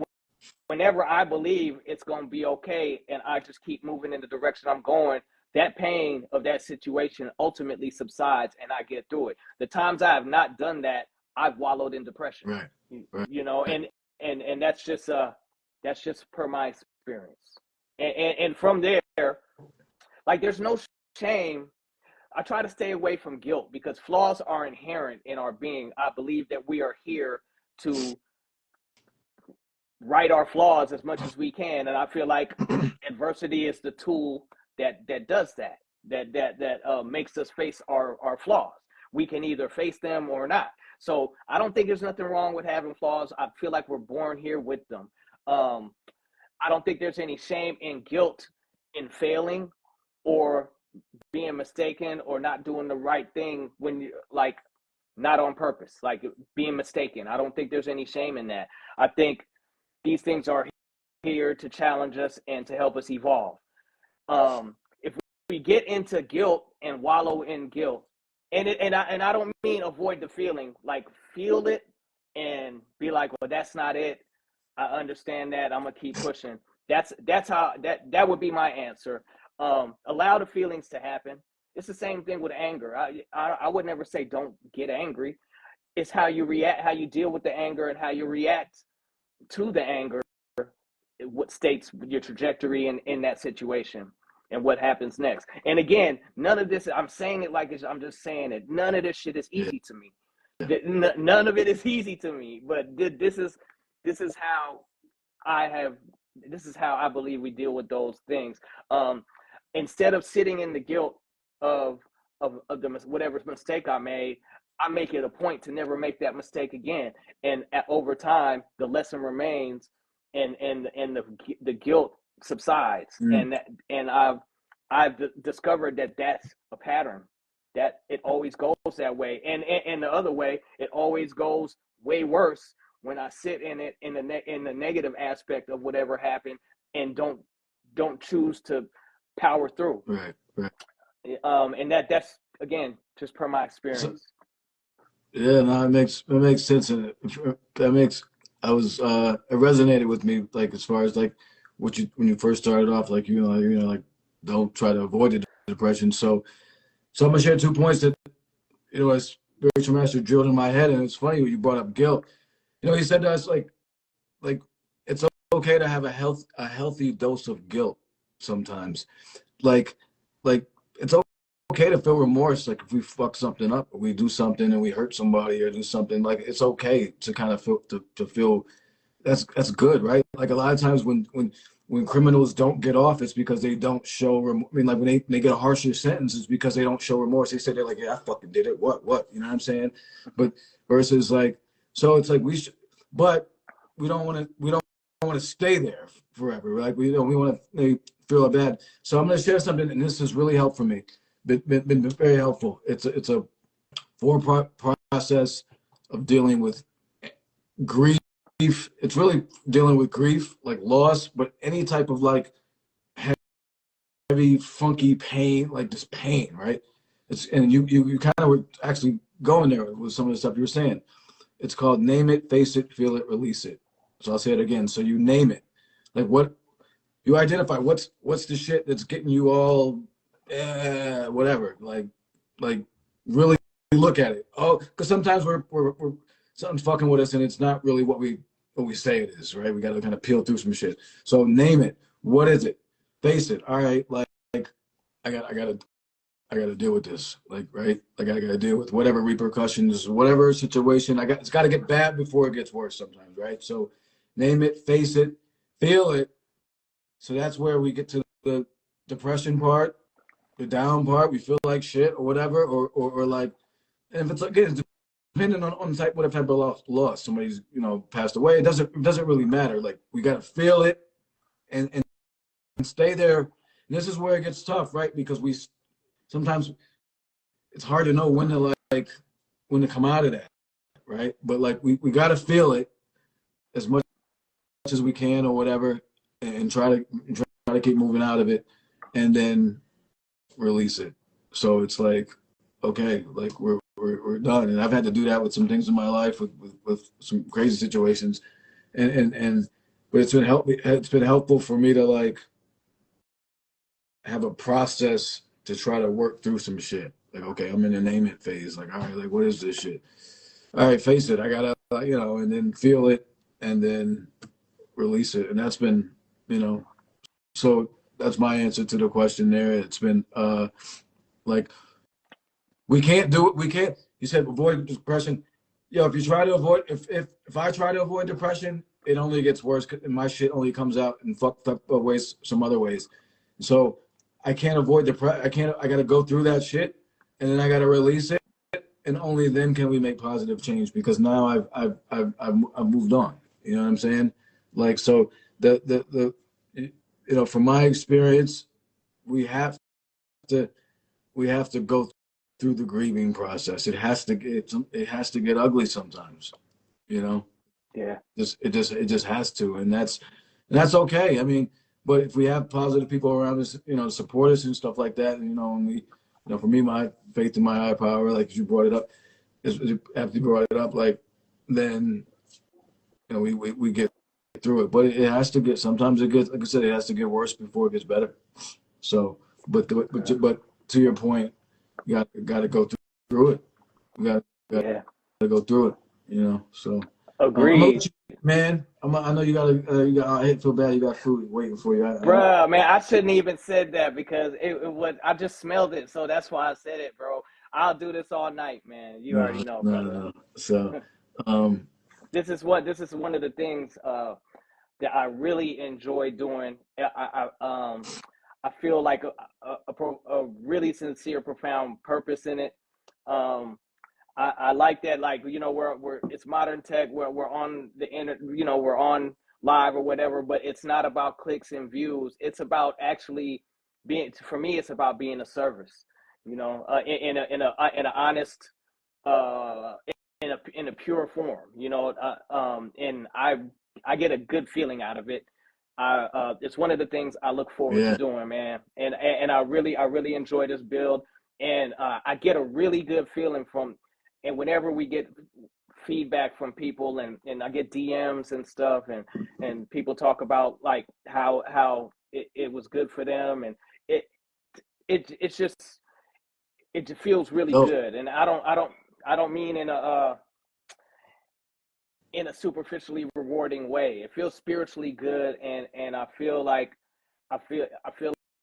whenever I believe it's going to be okay and I just keep moving in the direction I'm going, that pain of that situation ultimately subsides and I get through it. The times I have not done that, I've wallowed in depression. Right. Right. And that's just per my experience. And from there, like there's no shame. I try to stay away from guilt because flaws are inherent in our being. I believe that we are here to right our flaws as much as we can, and I feel like adversity is the tool that does that makes us face our flaws. We can either face them or not. So I don't think there's nothing wrong with having flaws. I feel like we're born here with them. I don't think there's any shame and guilt in failing or being mistaken or not doing the right thing when you like not on purpose, like being mistaken. I don't think there's any shame in that. I think these things are here to challenge us and to help us evolve. If we get into guilt and wallow in guilt, and I don't mean avoid the feeling, like feel it and be like, well, that's not it. I understand that. I'm gonna keep pushing. That's how that would be my answer. Allow the feelings to happen. It's the same thing with anger. I would never say don't get angry. It's how you react, how you deal with the anger, and how you react to the anger, what states your trajectory in that situation and what happens next. And again, none of this, I'm saying it like I'm just saying it. None of this shit is Yeah. easy to me. None of it is easy to me, but this is how this is how I believe we deal with those things. Instead of sitting in the guilt of the whatever mistake I made, I make it a point to never make that mistake again. And over time, the lesson remains, and the guilt subsides. Mm. And I've discovered that that's a pattern, that it always goes that way. And the other way, it always goes way worse when I sit in it in the negative aspect of whatever happened and don't choose to power through. Right. Right. And that's again just per my So, experience. yeah, no, it makes sense, and that makes it resonated with me, like as far as like what you when you first started off, like like don't try to avoid the depression. So I'm gonna share 2 points that as spiritual master drilled in my head, and it's funny when you brought up guilt. He said to us like it's okay to have a healthy dose of guilt sometimes. Like like it's okay to feel remorse. Like if we fuck something up, or we do something and we hurt somebody or do something, like it's okay to kind of feel to feel that's good, right? Like a lot of times when criminals don't get off, it's because they don't show I mean, like when they get a harsher sentence, it's because they don't show remorse. They say they're like, yeah, I fucking did it. What? You know what I'm saying? But versus like, so it's like we should, but we don't want to stay there forever. Like we want to feel bad. So I'm going to share something, and this has really helped for me. Been very helpful. It's a process of dealing with grief. It's really dealing with grief, like loss, but any type of like heavy, funky pain, like this pain, right? And you kind of were actually going there with some of the stuff you were saying. It's called name it, face it, feel it, release it. So I'll say it again. So you name it, like what you identify. What's the shit that's getting you all, whatever. Like really look at it. Oh, because sometimes we're something's fucking with us, and it's not really what we say it is, right? We got to kind of peel through some shit. So name it. What is it? Face it. All right, like I got I got to deal with this. Like, right? Like, I got to deal with whatever repercussions, whatever situation. It's got to get bad before it gets worse sometimes, right? So, name it, face it, feel it. So that's where we get to the depression part, the down part. We feel like shit or whatever, or like, and if it's again, it's depending on type, what type of loss. Somebody's passed away. It doesn't really matter. Like, we got to feel it and stay there. And this is where it gets tough, right? Because we sometimes it's hard to know when to come out of that, right? But like we got to feel it as much as we can or whatever, and try to keep moving out of it, and then release it. So it's like, okay, like we're done. And I've had to do that with some things in my life, with some crazy situations, and but it's been helpful for me to like have a process to try to work through some shit. Like, okay, I'm in the name it phase. Like, all right, like, what is this shit? All right, face it. I gotta, and then feel it, and then release it. And that's been, so that's my answer to the question there. It's been, like, we can't do it. We can't. You said avoid depression. If you try to avoid, if I try to avoid depression, it only gets worse. And my shit only comes out in fucked up ways, some other ways. So I can't avoid depression. I got to go through that shit, and then I got to release it, and only then can we make positive change. Because now I've moved on. You know what I'm saying? Like, so the from my experience, we have to go through the grieving process. It has to get ugly sometimes. You know. Yeah. It just has to, and that's okay. I mean, but if we have positive people around us, support us and stuff like that, and we, for me, my faith in my higher power, like you brought it up, after you brought it up, like then we get through it. But it has to get. Sometimes it gets, like I said, it has to get worse before it gets better. So, but to your point, you got to go through it. We got Yeah. to go through it. So. I'm gonna Agreed. let you, man. I know you I feel bad. You got food waiting for you. Bruh, man, I shouldn't even said that because it was I just smelled it, so that's why I said it, bro. I'll do this all night, man. You already No, know, no, brother. no. So, um, This is one of the things that I really enjoy doing. I feel like a really sincere, profound purpose in it. Um, I like that. Like, we're it's modern tech. We're on the internet. We're on live or whatever. But it's not about clicks and views. It's about actually being. For me, it's about being a service. In an honest, uh, in a pure form. And I get a good feeling out of it. It's one of the things I look forward to yeah, doing, man. And I really enjoy this build, and I get a really good feeling from. And whenever we get feedback from people, and I get DMs and stuff, and people talk about like how it was good for them, and it it's just it feels really no, good. And I don't mean in a superficially rewarding way. It feels spiritually good, and I feel like I feel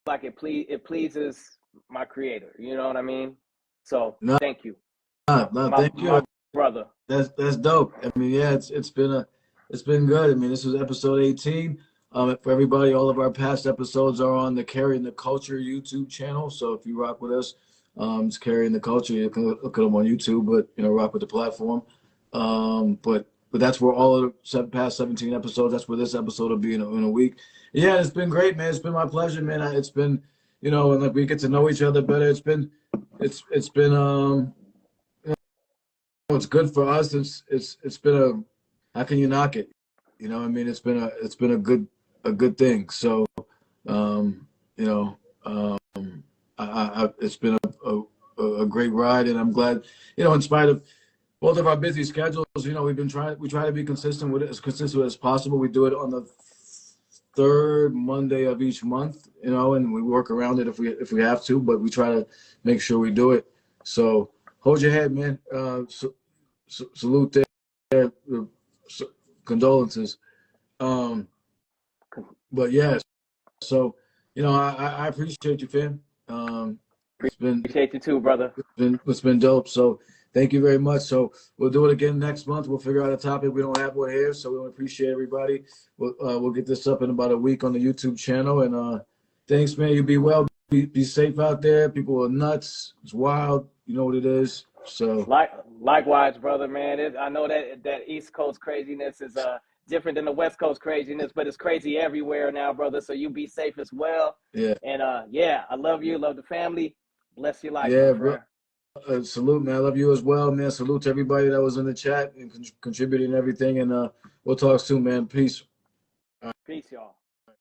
like it pleases my creator. You know what I mean? So no, thank you, no. my Thank you. my brother. That's dope. I mean, yeah, it's been good. I mean, this was episode 18. For everybody, all of our past episodes are on the Carrying the Culture YouTube channel. So if you rock with us, it's Carrying the Culture. You can look at them on YouTube, but rock with the platform. But that's where all of the past 17 episodes. That's where this episode will be in a week. Yeah, it's been great, man. It's been my pleasure, man. It's been, and like we get to know each other better. It's been it's good for us. It's been how can you knock it? I mean, it's been a good thing. So, um, you know, um, it's been a great ride, and I'm glad, in spite of both of our busy schedules, we try to be consistent with it, as consistent as possible. We do it on the third Monday of each month, and we work around it if we have to, but we try to make sure we do it. So hold your head, man. Salute there. Condolences. Um, but yes, so I appreciate you, fam. It's been Appreciate you too, brother. it's been dope. So thank you very much. So we'll do it again next month. We'll figure out a topic. We don't have one here, so we want to appreciate everybody. We'll get this up in about a week on the YouTube channel. And thanks, man. You be well. Be safe out there. People are nuts. It's wild. You know what it is. So Likewise, brother, man. I know that East Coast craziness is different than the West Coast craziness, but it's crazy everywhere now, brother. So you be safe as well. yeah, And yeah, I love you, love the family. Bless your life, my yeah, bro. friend. Salute, man. I love you as well, man. Salute to everybody that was in the chat and contributing everything. And we'll talk soon, man. Peace. Peace, y'all.